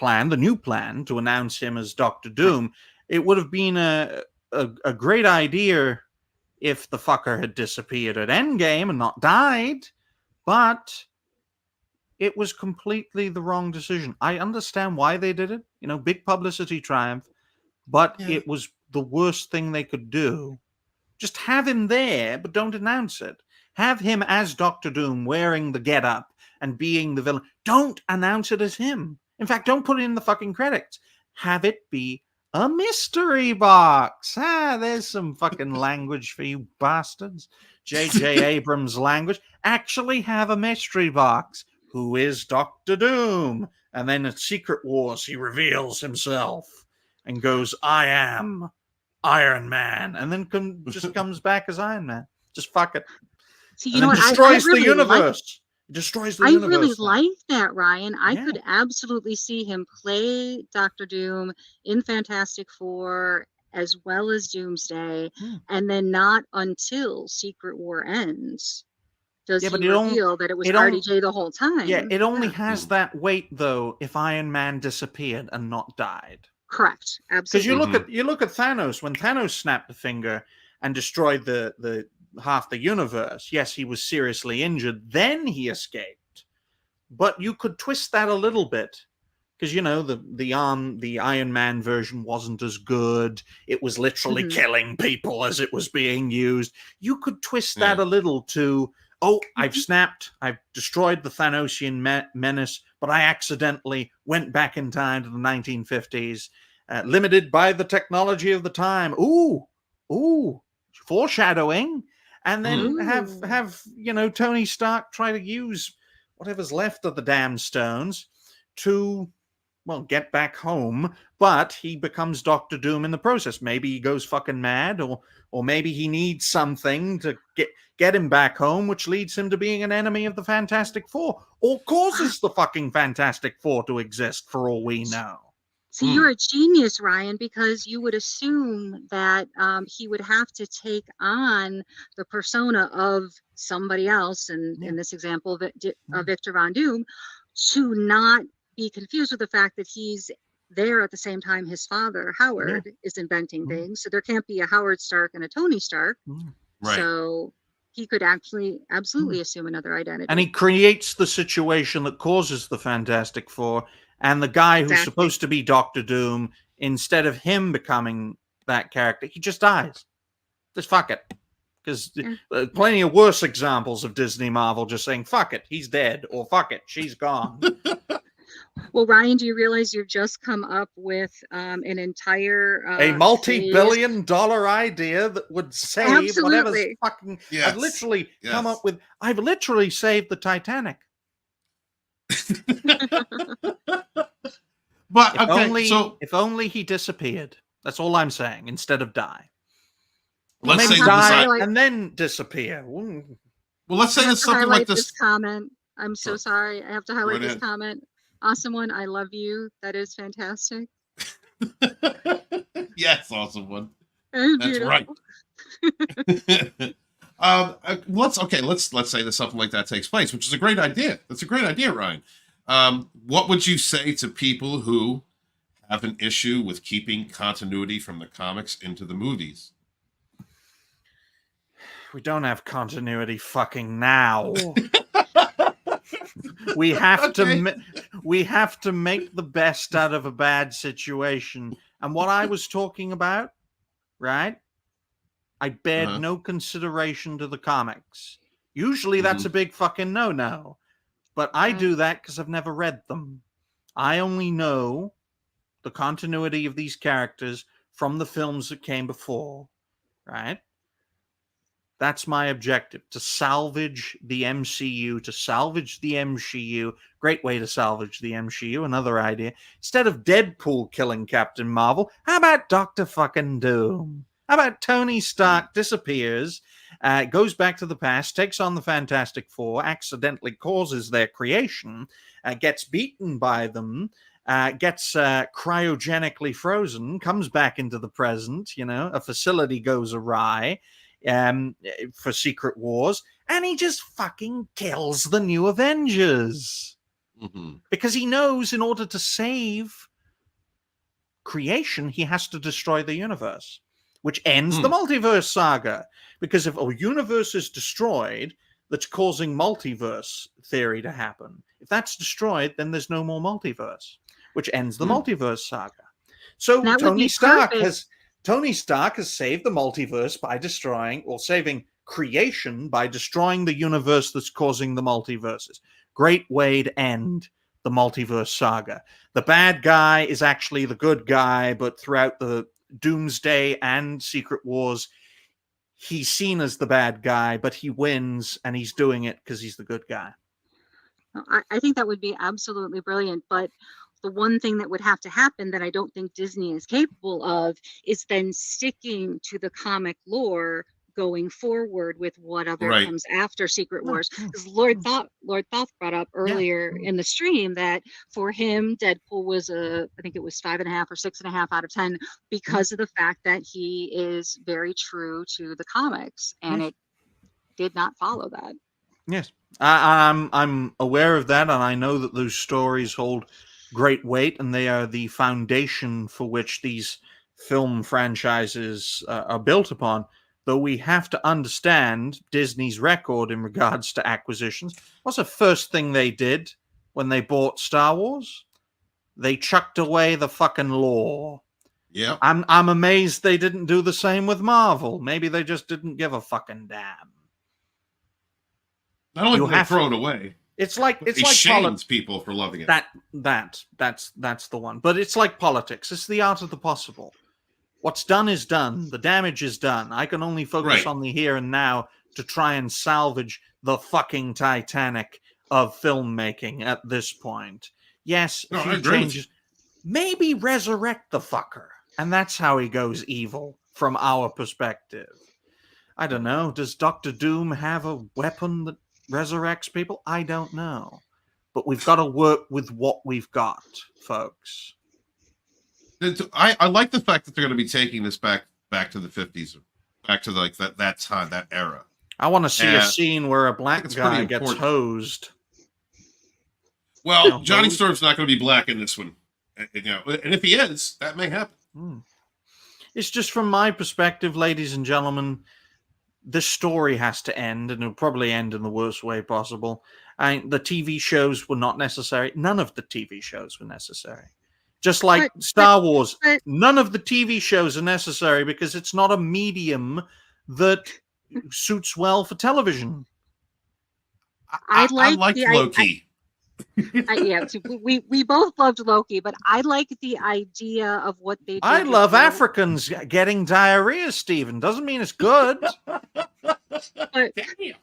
the new plan to announce him as Doctor Doom. It would have been a great idea if the fucker had disappeared at Endgame and not died, but it was completely the wrong decision. I understand why they did it. You know, big publicity triumph, but it was the worst thing they could do. Just have him there, but don't announce it. Have him as Doctor Doom wearing the getup and being the villain. Don't announce it as him. In fact, don't put it in the fucking credits. Have it be a mystery box. There's some fucking language for you bastards. J.J. Abrams language. Actually have a mystery box. Who is Doctor Doom? And then at Secret Wars, he reveals himself and goes, I am Iron Man. And then just comes back as Iron Man. Just fuck it. So, you know what? Destroys the universe. Destroys the universe. I really like that, Ryan. I could absolutely see him play Doctor Doom in Fantastic Four as well as Doomsday, and then not until Secret War ends does he reveal that it was RDJ the whole time. Yeah, it only has that weight, though, if Iron Man disappeared and not died. Correct. Absolutely. Because you look at Thanos. When Thanos snapped the finger and destroyed the half the universe, yes, he was seriously injured. Then he escaped. But you could twist that a little bit. Because, you know, the Iron Man version wasn't as good. It was literally killing people as it was being used. You could twist that a little to oh, I've snapped, I've destroyed the Thanosian menace, but I accidentally went back in time to the 1950s, limited by the technology of the time. Ooh, foreshadowing. And then have Tony Stark try to use whatever's left of the damn stones to, well, get back home, but he becomes Doctor Doom in the process. Maybe he goes fucking mad, or maybe he needs something to get him back home, which leads him to being an enemy of the Fantastic Four, or causes the fucking Fantastic Four to exist, for all we know. See, you're a genius, Ryan, because you would assume that he would have to take on the persona of somebody else, and in this example, Victor Von Doom, to not be confused with the fact that he's there at the same time his father, Howard, is inventing things. So there can't be a Howard Stark and a Tony Stark. Right. So he could absolutely assume another identity. And he creates the situation that causes the Fantastic Four. And the guy who's supposed to be Doctor Doom, instead of him becoming that character, he just dies. Just fuck it. Because plenty of worse examples of Disney Marvel just saying, fuck it, he's dead, or fuck it, she's gone. Well, Ryan, do you realize you've just come up with an entire a multi-billion-dollar idea that would save whatever's fucking... Yes. I've literally come up with... I've literally saved the Titanic. But if only he disappeared. That's all I'm saying. Instead of die. Let's say die and then disappear. Well, let's say it's something like this comment. I'm so sorry. I have to highlight this comment. Awesome one. I love you. That is fantastic. Yes, awesome one. That's right. Let's say that something like that takes place, which is a great idea. That's a great idea, Ryan. What would you say to people who have an issue with keeping continuity from the comics into the movies? We don't have continuity fucking now. We have to make the best out of a bad situation. And what I was talking about, right? I bared no consideration to the comics. Usually that's a big fucking no-no. But I do that because I've never read them. I only know the continuity of these characters from the films that came before, right? That's my objective, to salvage the MCU, to salvage the MCU. Great way to salvage the MCU, another idea. Instead of Deadpool killing Captain Marvel, how about Doctor fucking Doom? How about Tony Stark disappears, goes back to the past, takes on the Fantastic Four, accidentally causes their creation, gets beaten by them, gets cryogenically frozen, comes back into the present, a facility goes awry, for Secret Wars, and he just fucking kills the New Avengers. Because he knows in order to save creation, he has to destroy the universe, which ends the multiverse saga. Because if a universe is destroyed, that's causing multiverse theory to happen. If that's destroyed, then there's no more multiverse, which ends the multiverse saga. So Tony Stark has saved the multiverse by saving creation by destroying the universe that's causing the multiverses. Great way to end the multiverse saga. The bad guy is actually the good guy, but throughout the Doomsday and Secret Wars, he's seen as the bad guy, but he wins, and he's doing it because he's the good guy. I think that would be absolutely brilliant, but the one thing that would have to happen that I don't think Disney is capable of is then sticking to the comic lore going forward with whatever comes after Secret Wars. Because Lord Thoth brought up earlier in the stream that for him, Deadpool was I think it was 5.5 or 6.5 out of 10 because of the fact that he is very true to the comics, and it did not follow that. Yes, I'm aware of that, and I know that those stories hold great weight, and they are the foundation for which these film franchises are built upon. Though we have to understand Disney's record in regards to acquisitions. What's the first thing they did when they bought Star Wars? They chucked away the fucking lore. Yeah, I'm amazed they didn't do the same with Marvel. Maybe they just didn't give a fucking damn. Not only You do they have throw it away, It's like he shames people for loving it. That's the one. But it's like politics. It's the art of the possible. What's done is done. The damage is done. I can only focus on the here and now to try and salvage the fucking Titanic of filmmaking at this point. Yes, a few changes. Maybe resurrect the fucker. And that's how he goes evil from our perspective. I don't know. Does Doctor Doom have a weapon that resurrects people? I don't know. But we've got to work with what we've got, folks. I like the fact that they're going to be taking this back to the 50s, back to like that time, that era. I want to see a scene where a black guy gets hosed. Well, Johnny Storm's not going to be black in this one, and if he is, that may happen. It's just from my perspective, ladies and gentlemen, this story has to end, and it'll probably end in the worst way possible. The TV shows were not necessary. None of the TV shows were necessary. Just like Star Wars, none of the TV shows are necessary because it's not a medium that suits well for television. I liked Loki. We both loved Loki, but I like the idea of what they did. I love Africans getting diarrhea, Stephen. Doesn't mean it's good.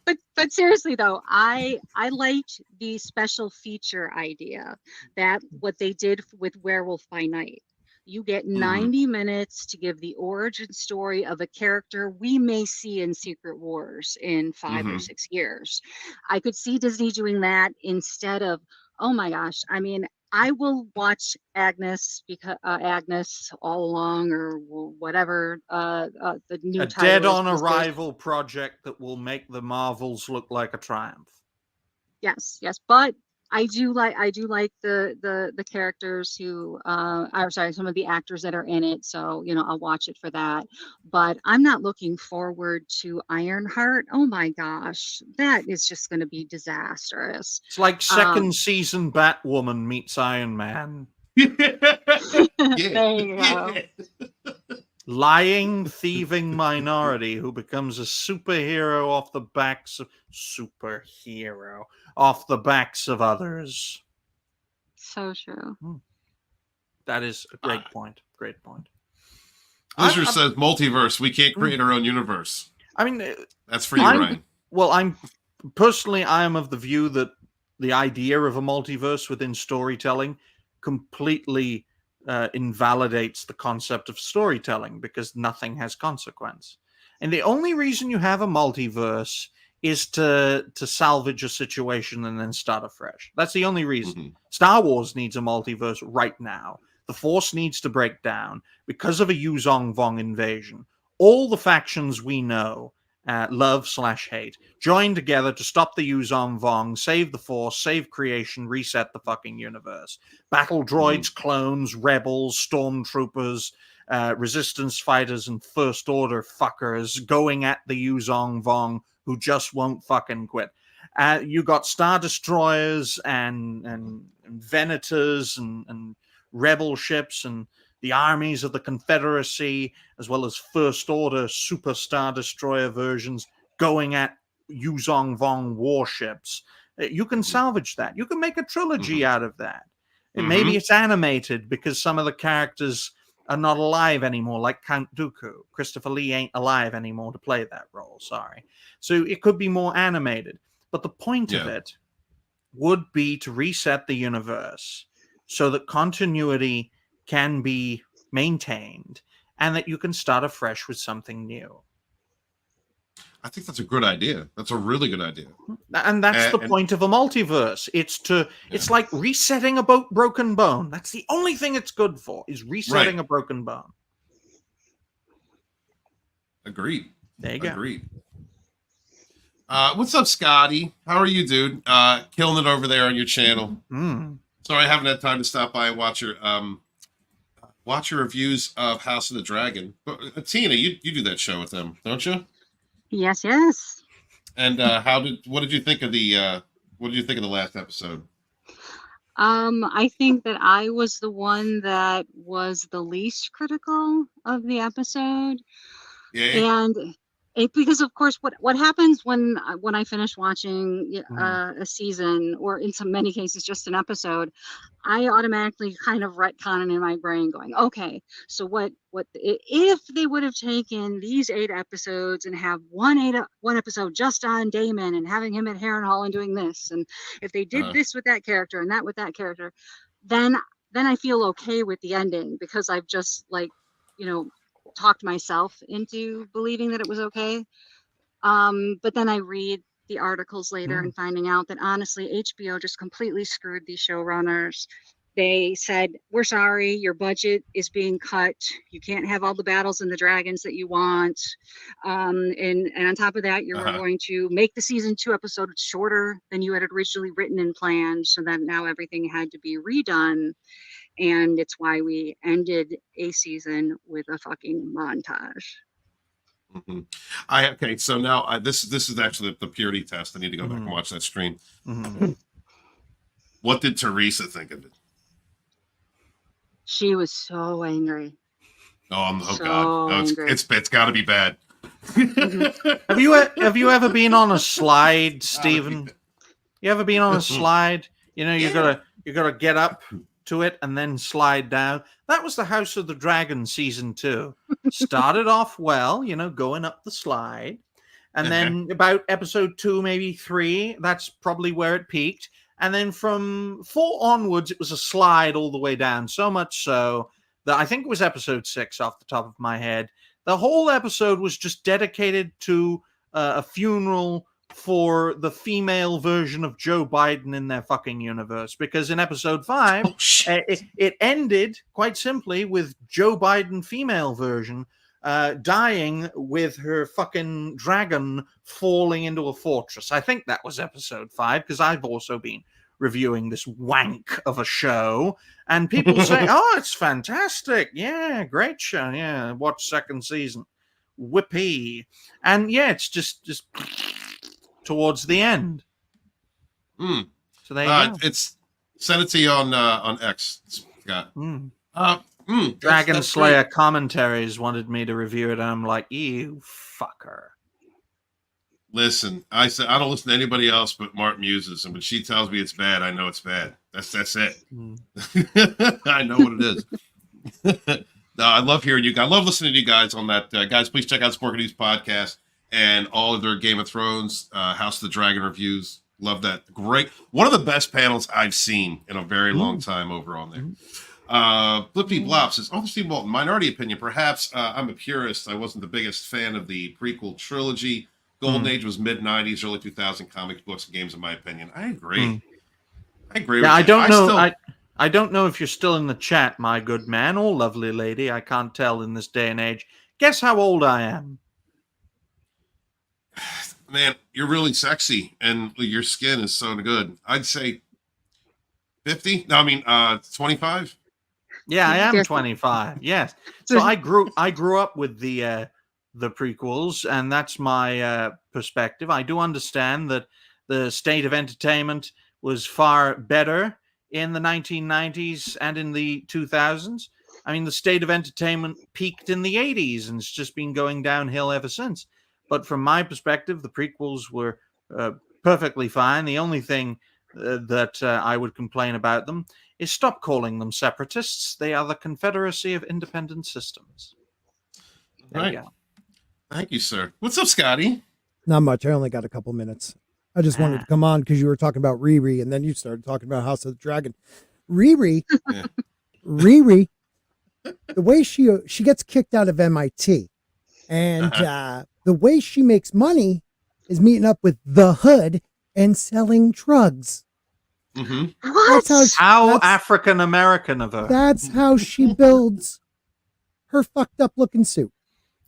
but seriously though, I liked the special feature idea, that what they did with Werewolf by Night. You get 90 minutes to give the origin story of a character we may see in Secret Wars in 5 or 6 years. I could see Disney doing that instead of, oh my gosh, I mean, I will watch Agnes because Agnes all along, or whatever the new title Dead on Arrival project that will make the Marvels look like a triumph. Yes, but I do like the characters who some of the actors that are in it, so I'll watch it for that. But I'm not looking forward to Ironheart. Oh my gosh, that is just going to be disastrous. It's like second season Batwoman meets Iron Man. There you go. Lying, thieving minority who becomes a superhero off the backs of others. So true. That is a great point. Great point. Blizzard says multiverse. We can't create our own universe. I mean, that's for you, Ryan. Well, I am of the view that the idea of a multiverse within storytelling completely invalidates the concept of storytelling because nothing has consequence. And the only reason you have a multiverse is to salvage a situation and then start afresh. That's the only reason. Star Wars needs a multiverse right now. The Force needs to break down because of a Yuzong Vong invasion. All the factions we know, love/hate, join together to stop the Yuzong Vong, save the Force, save creation, reset the fucking universe. Battle droids, clones, rebels, stormtroopers, resistance fighters, and First Order fuckers going at the Yuzong Vong who just won't fucking quit. You got Star Destroyers and Venators and rebel ships and the armies of the Confederacy, as well as First Order Super Star Destroyer versions going at Yuzong Vong warships. You can salvage that. You can make a trilogy out of that. And maybe it's animated because some of the characters are not alive anymore, like Count Dooku. Christopher Lee ain't alive anymore to play that role, sorry. So it could be more animated. But the point of it would be to reset the universe so that continuity can be maintained and that you can start afresh with something new. I think that's a good idea. That's a really good idea. And that's the point of a multiverse. It's like resetting a broken bone. That's the only thing it's good for, is resetting a broken bone. Agreed. There you go. Agreed. What's up, Scotty? How are you, dude? Killing it over there on your channel. Sorry I haven't had time to stop by and watch your reviews of House of the Dragon. But, Tina, you do that show with them, don't you? Yes. And what did you think of the last episode? I think that I was the one that was the least critical of the episode. Yeah. And because of course what happens when I finish watching a season, or in some many cases just an episode, I automatically kind of retcon in my brain going, okay, so if they would have taken these 8 episodes and have one episode just on Damon and having him at Harrenhal and doing this, and if they did this with that character and that with that character, then I feel okay with the ending, because I've just talked myself into believing that it was okay. But then I read the articles later and finding out that honestly, HBO just completely screwed these showrunners. They said, we're sorry, your budget is being cut. You can't have all the battles and the dragons that you want. And on top of that, we're going to make the season 2 episodes shorter than you had originally written and planned, so that now everything had to be redone. And it's why we ended a season with a fucking montage. Okay, so now this is actually the purity test. I need to go back and watch that stream. What did Teresa think of it? She was so angry. Oh God! No, it's got to be bad. Have you ever been on a slide, Stephen? You ever been on a slide? You know, you gotta get up to it and then slide down. That was the House of the Dragon season 2. Started off well, going up the slide, and then about episode 2, maybe 3, that's probably where it peaked. And then from 4 onwards, it was a slide all the way down. So much so that I think it was episode 6 off the top of my head. The whole episode was just dedicated to a funeral for the female version of Joe Biden in their fucking universe. Because in episode 5, it ended quite simply with Joe Biden female version dying with her fucking dragon falling into a fortress. I think that was episode 5, because I've also been reviewing this wank of a show, and people say, oh, it's fantastic. Yeah, great show. Yeah, watch second season. Whippy. And yeah, it's just towards the end. So there you go. It's send it to you on X, Scott. Dragon Slayer Commentaries wanted me to review it, and I'm like, you fucker. Listen, I said I don't listen to anybody else but Mark Muses, and when she tells me it's bad, I know it's bad. That's it. I know what it is. No, I love hearing you guys. I love listening to you guys on that. Guys, please check out Sporkings podcast and all of their Game of Thrones, House of the Dragon reviews. Love that. Great. One of the best panels I've seen in a very long time over on there. Blippy Blop says, Steve Walton, minority opinion. Perhaps I'm a purist. I wasn't the biggest fan of the prequel trilogy. Golden Age was mid-90s, early 2000 comics, books, and games, in my opinion. I agree. I agree with you. I don't know if you're still in the chat, my good man or lovely lady. I can't tell in this day and age. Guess how old I am. Man, you're really sexy, and your skin is so good. I'd say 50. No, I mean 25. Yeah, I am 25. Yes. So I grew up with the prequels, and that's my perspective. I do understand that the state of entertainment was far better in the 1990s and in the 2000s. I mean, the state of entertainment peaked in the 80s, and it's just been going downhill ever since. But from my perspective, the prequels were perfectly fine. The only thing that I would complain about them is stop calling them separatists. They are the Confederacy of Independent Systems. There you go. Thank you, sir. What's up, Scotty? Not much. I only got a couple minutes. I just wanted to come on because you were talking about Riri, and then you started talking about House of the Dragon. Riri, Riri, the way she gets kicked out of MIT, and the way she makes money is meeting up with the Hood and selling drugs. What? How African American of her. That's how she builds her fucked up looking suit.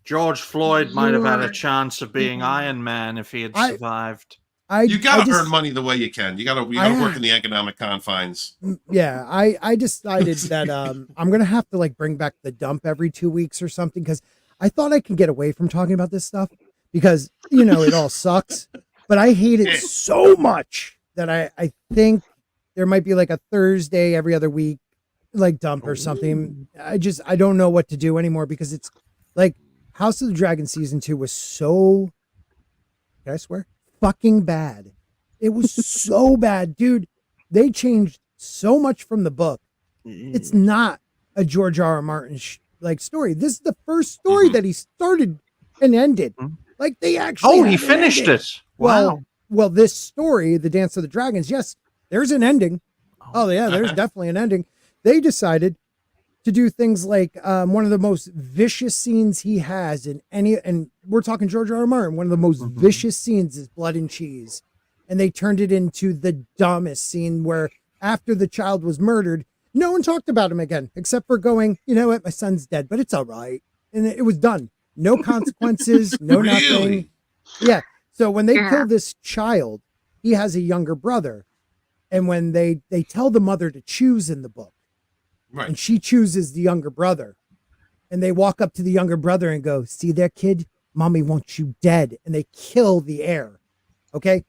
George Floyd might have had a chance of being Iron Man if he had survived. You gotta earn money the way you can. You gotta work in the economic confines. Yeah, I decided that I'm gonna have to bring back the dump every 2 weeks or something, because I thought I could get away from talking about this stuff because it all sucks. But I hate it so much that I think there might be a Thursday every other week dump or something. I don't know what to do anymore, because it's House of the Dragon season 2 was so, can I swear, fucking bad. It was so bad, dude. They changed so much from the book. It's not a George R. R. Martin like story. This is the first story that he started and ended. Like they actually. Oh, he finished it. Wow. Well, this story, The Dance of the Dragons, yes, there's an ending. Oh yeah, there's definitely an ending. They decided to do things like one of the most vicious scenes he has in any, and we're talking George R. R. Martin, one of the most vicious scenes is Blood and Cheese. And they turned it into the dumbest scene where after the child was murdered, no one talked about him again, except for going, you know what, my son's dead, but it's all right. And it was done. No consequences, no nothing. Yeah. So when they kill this child, he has a younger brother. And when they tell the mother to choose in the book, Right. and she chooses the younger brother, and they walk up to the younger brother and go, see there, kid? Mommy wants you dead. And they kill the heir. Okay?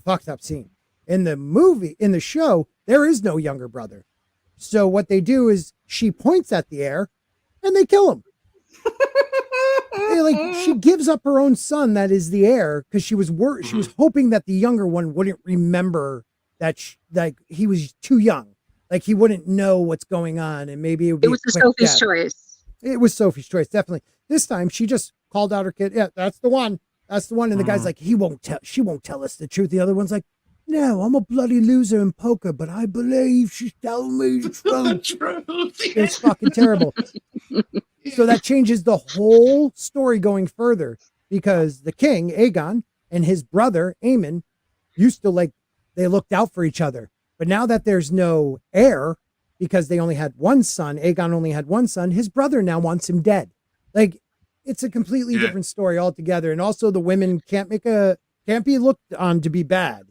Fucked up scene. In the show, there is no younger brother. So what they do is she points at the heir and they kill him. She gives up her own son that is the heir because she was hoping that the younger one wouldn't remember that he was too young. Like he wouldn't know what's going on, and maybe it was Sophie's choice. It was Sophie's choice, definitely. This time she just called out her kid. Yeah, that's the one. That's the one. And the guy's like, she won't tell us the truth. The other one's like, no, I'm a bloody loser in poker, but I believe she's telling me the truth. It's fucking terrible. So that changes the whole story going further because the king, Aegon, and his brother, Aemon, used to they looked out for each other. But now that there's no heir, because they only had one son, Aegon only had one son, his brother now wants him dead. Like, it's a completely different story altogether. And also the women can't be looked on to be bad.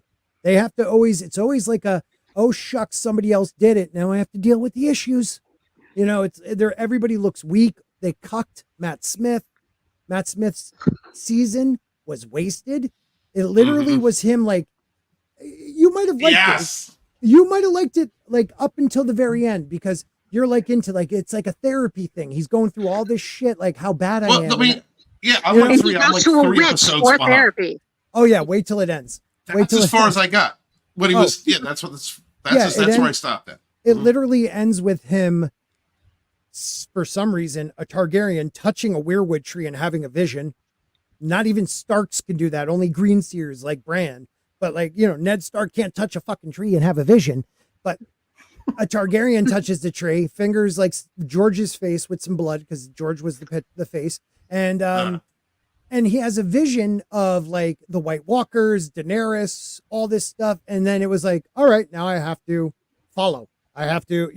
They have to it's always like oh shucks, somebody else did it. Now I have to deal with the issues. You know, everybody looks weak. They cucked Matt Smith. Matt Smith's season was wasted. It literally was him you might have liked it. You might have liked it up until the very end because you're into it's like a therapy thing. He's going through all this shit, how bad I am. I mean, I'm like three episodes behind. Therapy. Oh yeah, wait till it ends. That's as far as I got. When he was, that's where I stopped at. It literally ends with him, for some reason, a Targaryen touching a weirwood tree and having a vision. Not even Starks can do that. Only Greenseers like Bran. But Ned Stark can't touch a fucking tree and have a vision. But a Targaryen touches the tree, fingers George's face with some blood because George was the face, and he has a vision of the White Walkers, Daenerys, all this stuff, and then it was all right, now I have to follow. I have to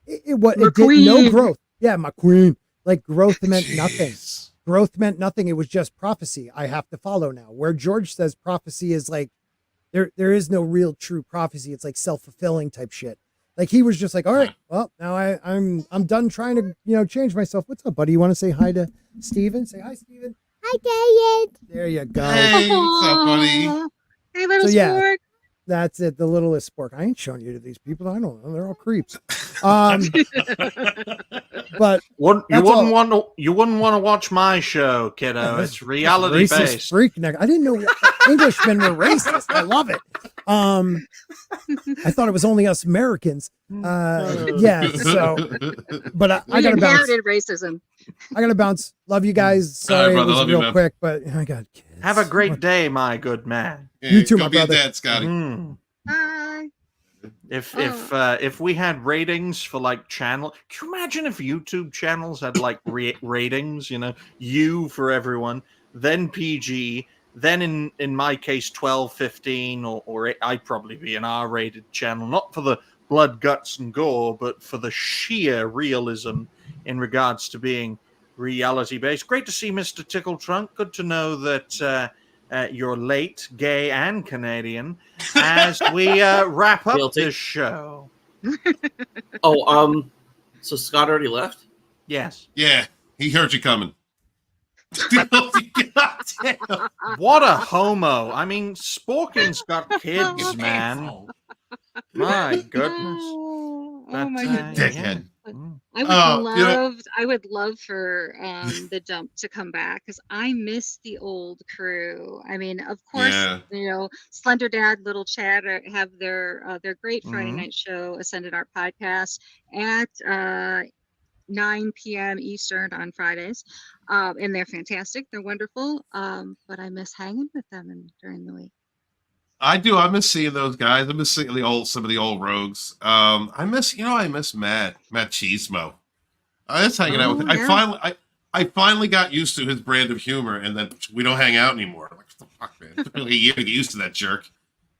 it did no growth. Yeah, my queen. Growth meant nothing. Growth meant nothing. It was just prophecy. I have to follow now. Where George says prophecy is there is no real true prophecy. It's self-fulfilling type shit. He was just all right, well, now I'm done trying to, change myself. What's up, buddy? You want to say hi to Steven? Say hi, Steven. Hi, David. There you go. Hey, what's up, buddy? Hey, little Spork. That's it. The littlest Spork. I ain't showing you to these people. I don't know. They're all creeps. But you wouldn't want to watch my show, kiddo. It's reality based. Freak neck. I didn't know Englishmen were racist. I love it. I thought it was only us Americans. Yeah. So, but I gotta bounce. Racism. I gotta bounce. Love you guys. Sorry, brother, it was real you, quick, but I got kids. Have a great day, my good man. Yeah, you too, go my be brother. a dad, Scotty. Bye. If we had ratings for channel, can you imagine if YouTube channels had ratings? U for everyone, then PG, then in my case 12, 15, or I'd probably be an R-rated channel, not for the blood, guts, and gore, but for the sheer realism in regards to being reality based. Great to see Mr. Tickle Trunk. Good to know that you're late, gay, and Canadian as we wrap up this show. So Scott already left? Yes. Yeah, he heard you coming. What a homo. I mean, Sporking's got kids, man. My goodness. Oh my But, goodness. Dickhead. Mm. I would love for the dump to come back because I miss the old crew. I mean, of course, Yeah. Slender Dad, Little Chad have their great Friday Mhm. night show, Ascended Art Podcast, at 9 p.m. Eastern on Fridays. And they're fantastic. They're wonderful. But I miss hanging with them during the week. I do. I miss seeing those guys. I miss seeing some of the old rogues. I miss Matt Cheesemo. I miss hanging out with him. Oh, yeah. I finally got used to his brand of humor, and then we don't hang out anymore. I'm like, what the fuck, man? It took me like a year to get used to that jerk.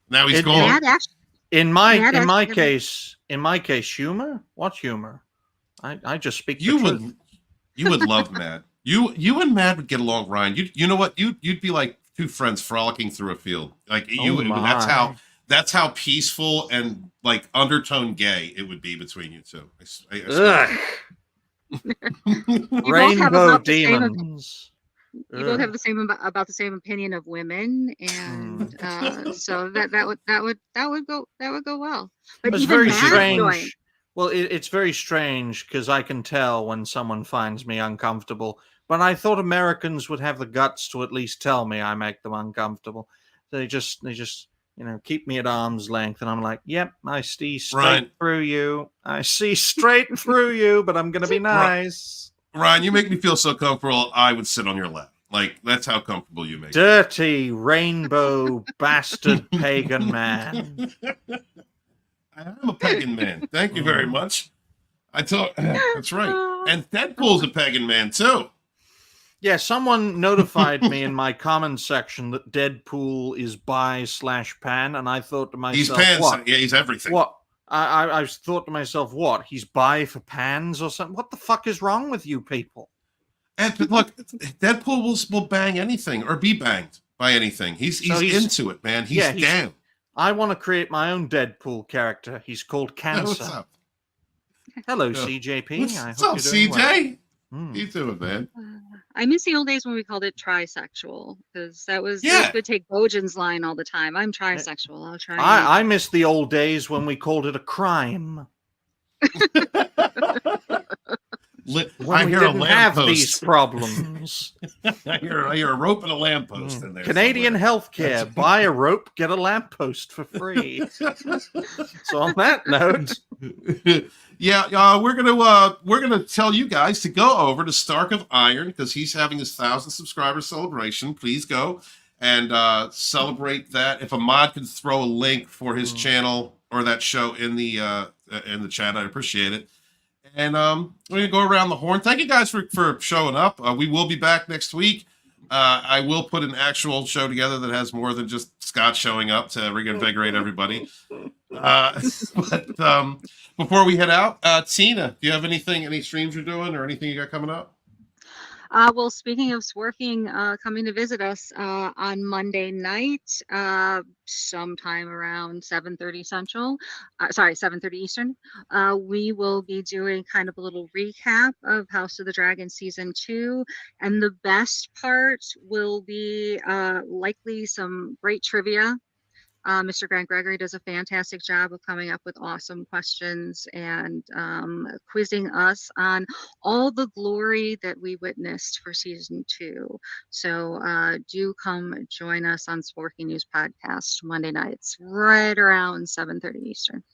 Now he's gone. Matt actually, In Matt my actually- case, humor. What humor? I just speak the You truth. would love Matt. You and Matt would get along, Ryan. You know what? You'd be like two friends frolicking through a field. Like that's how peaceful and like undertone gay it would be between you two. I swear. Ugh. both have Rainbow about the same demons. you both have the same about the same opinion of women, and so that would go well. But It's even very Matt strange. joined. Well, it's very strange because I can tell when someone finds me uncomfortable. But I thought Americans would have the guts to at least tell me I make them uncomfortable. They just keep me at arm's length, and I'm like, yep, I see straight Right. through you. I see straight through you, but I'm gonna be nice. Ryan, you make me feel so comfortable. I would sit on your lap. Like that's how comfortable you make me. Dirty rainbow bastard pagan man. I'm a pagan man. Thank you very much. That's right. And Deadpool's a pagan man too. Yeah, someone notified me in my comments section that Deadpool is bi/pan, and I thought to He's myself, pants. what? Yeah, he's everything. What? I thought to myself, what? He's bi for pans or something? What the fuck is wrong with you people? And look, Deadpool will bang anything or be banged by anything. He's into it, man. He's down. I want to create my own Deadpool character. He's called Cancer. What's up? Hello, Yeah. CJP. What's I up, hope you're doing CJ? well. How you doing, man? I miss the old days when we called it trisexual because that was would take Bojan's line all the time. I'm trisexual. I'll try. I miss the old days when we called it a crime. When we didn't have these problems. I hear a rope and a lamppost in there. Canadian healthcare. Buy a rope, get a lamppost for free. So on that note, we're gonna tell you guys to go over to Stark of Iron because he's having his 1,000 subscriber celebration. Please go and celebrate that. If a mod could throw a link for his channel or that show in the chat, I'd appreciate it. And we're gonna go around the horn. Thank you guys for showing up. We will be back next week. I will put an actual show together that has more than just Scott showing up to reinvigorate everybody. But before we head out, Tina, do you have any streams you're doing or anything you got coming up? Well, speaking of Sporking coming to visit us on Monday night, sometime around 7:30 Central, 7:30 Eastern, we will be doing kind of a little recap of House of the Dragon Season 2. And the best part will be likely some great trivia. Mr. Grant Gregory does a fantastic job of coming up with awesome questions and quizzing us on all the glory that we witnessed for season 2. So do come join us on Sporking News Podcast Monday nights, right around 7:30 Eastern.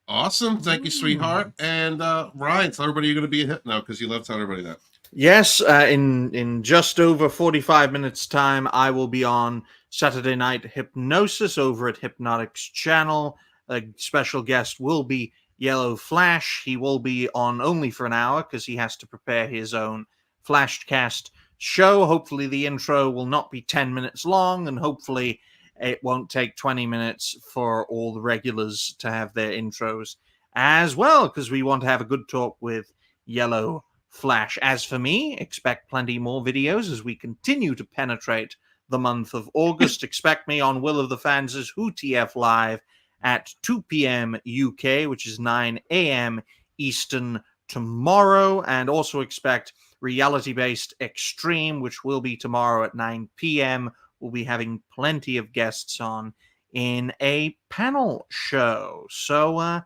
Awesome. Thank you, sweetheart. And Ryan, tell everybody you're going to be a hit now because you love telling everybody that. yes, in just over 45 minutes time, I will be on Saturday Night Hypnosis over at Hypnotic's channel. A special guest will be Yellow Flash. He will be on only for an hour because he has to prepare his own Flashcast show. Hopefully the intro will not be 10 minutes long, and hopefully it won't take 20 minutes for all the regulars to have their intros as well, because we want to have a good talk with Yellow Flash. As for me, expect plenty more videos as we continue to penetrate the month of August. Expect me on Will of the Fans' Who TF Live at 2 p.m. UK, which is 9 a.m. Eastern tomorrow. And also expect Reality-Based Extreme, which will be tomorrow at 9 p.m. We'll be having plenty of guests on in a panel show. So,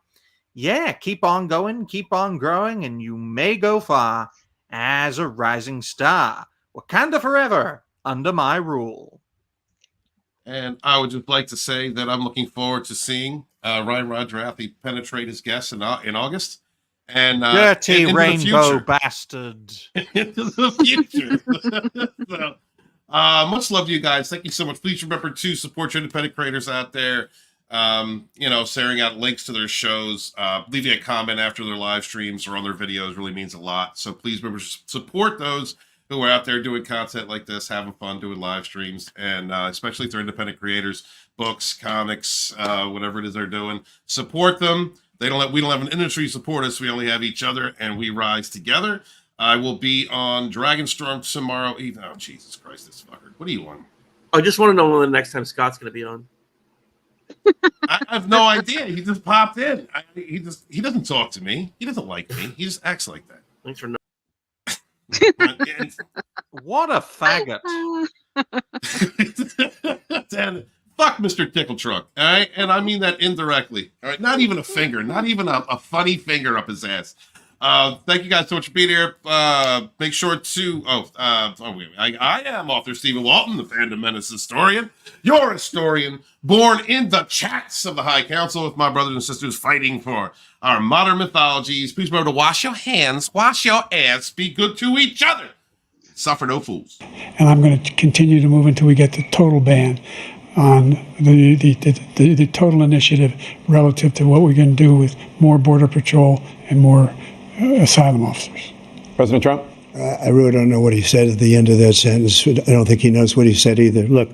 yeah, keep on going, keep on growing, and you may go far as a rising star. Wakanda forever, under my rule. And I would just like to say that I'm looking forward to seeing Ryan Rodrathi penetrate his guests in August. And Dirty into the rainbow future. bastard. Into the future. So, much love to you guys. Thank you so much. Please remember to support your independent creators out there. Sharing out links to their shows, leaving a comment after their live streams or on their videos really means a lot. So please remember to support those who are out there doing content like this, having fun doing live streams, and especially if they're independent creators, books, comics, whatever it is they're doing. Support them. We don't have an industry support us. We only have each other, and we rise together. I will be on Dragonstorm tomorrow. Oh, Jesus Christ, this fucker. What do you want? I just want to know when the next time Scott's going to be on. I have no idea. He just popped in. He doesn't talk to me. He doesn't like me. He just acts like that. Thanks for knowing. What a faggot. And fuck Mr. Tickle Truck. All right. And I mean that indirectly. All right. Not even a finger. Not even a funny finger up his ass. Thank you guys so much for being here. Make sure to I am author Stephen Walton, the Fandom Menace historian. Your historian, born in the chats of the High Council with my brothers and sisters fighting for our modern mythologies. Please remember to wash your hands, wash your ass, be good to each other. Suffer no fools. And I'm going to continue to move until we get the total ban on the total initiative relative to what we're going to do with more Border Patrol and more asylum officers. President Trump? I really don't know what he said at the end of that sentence. I don't think he knows what he said either. Look.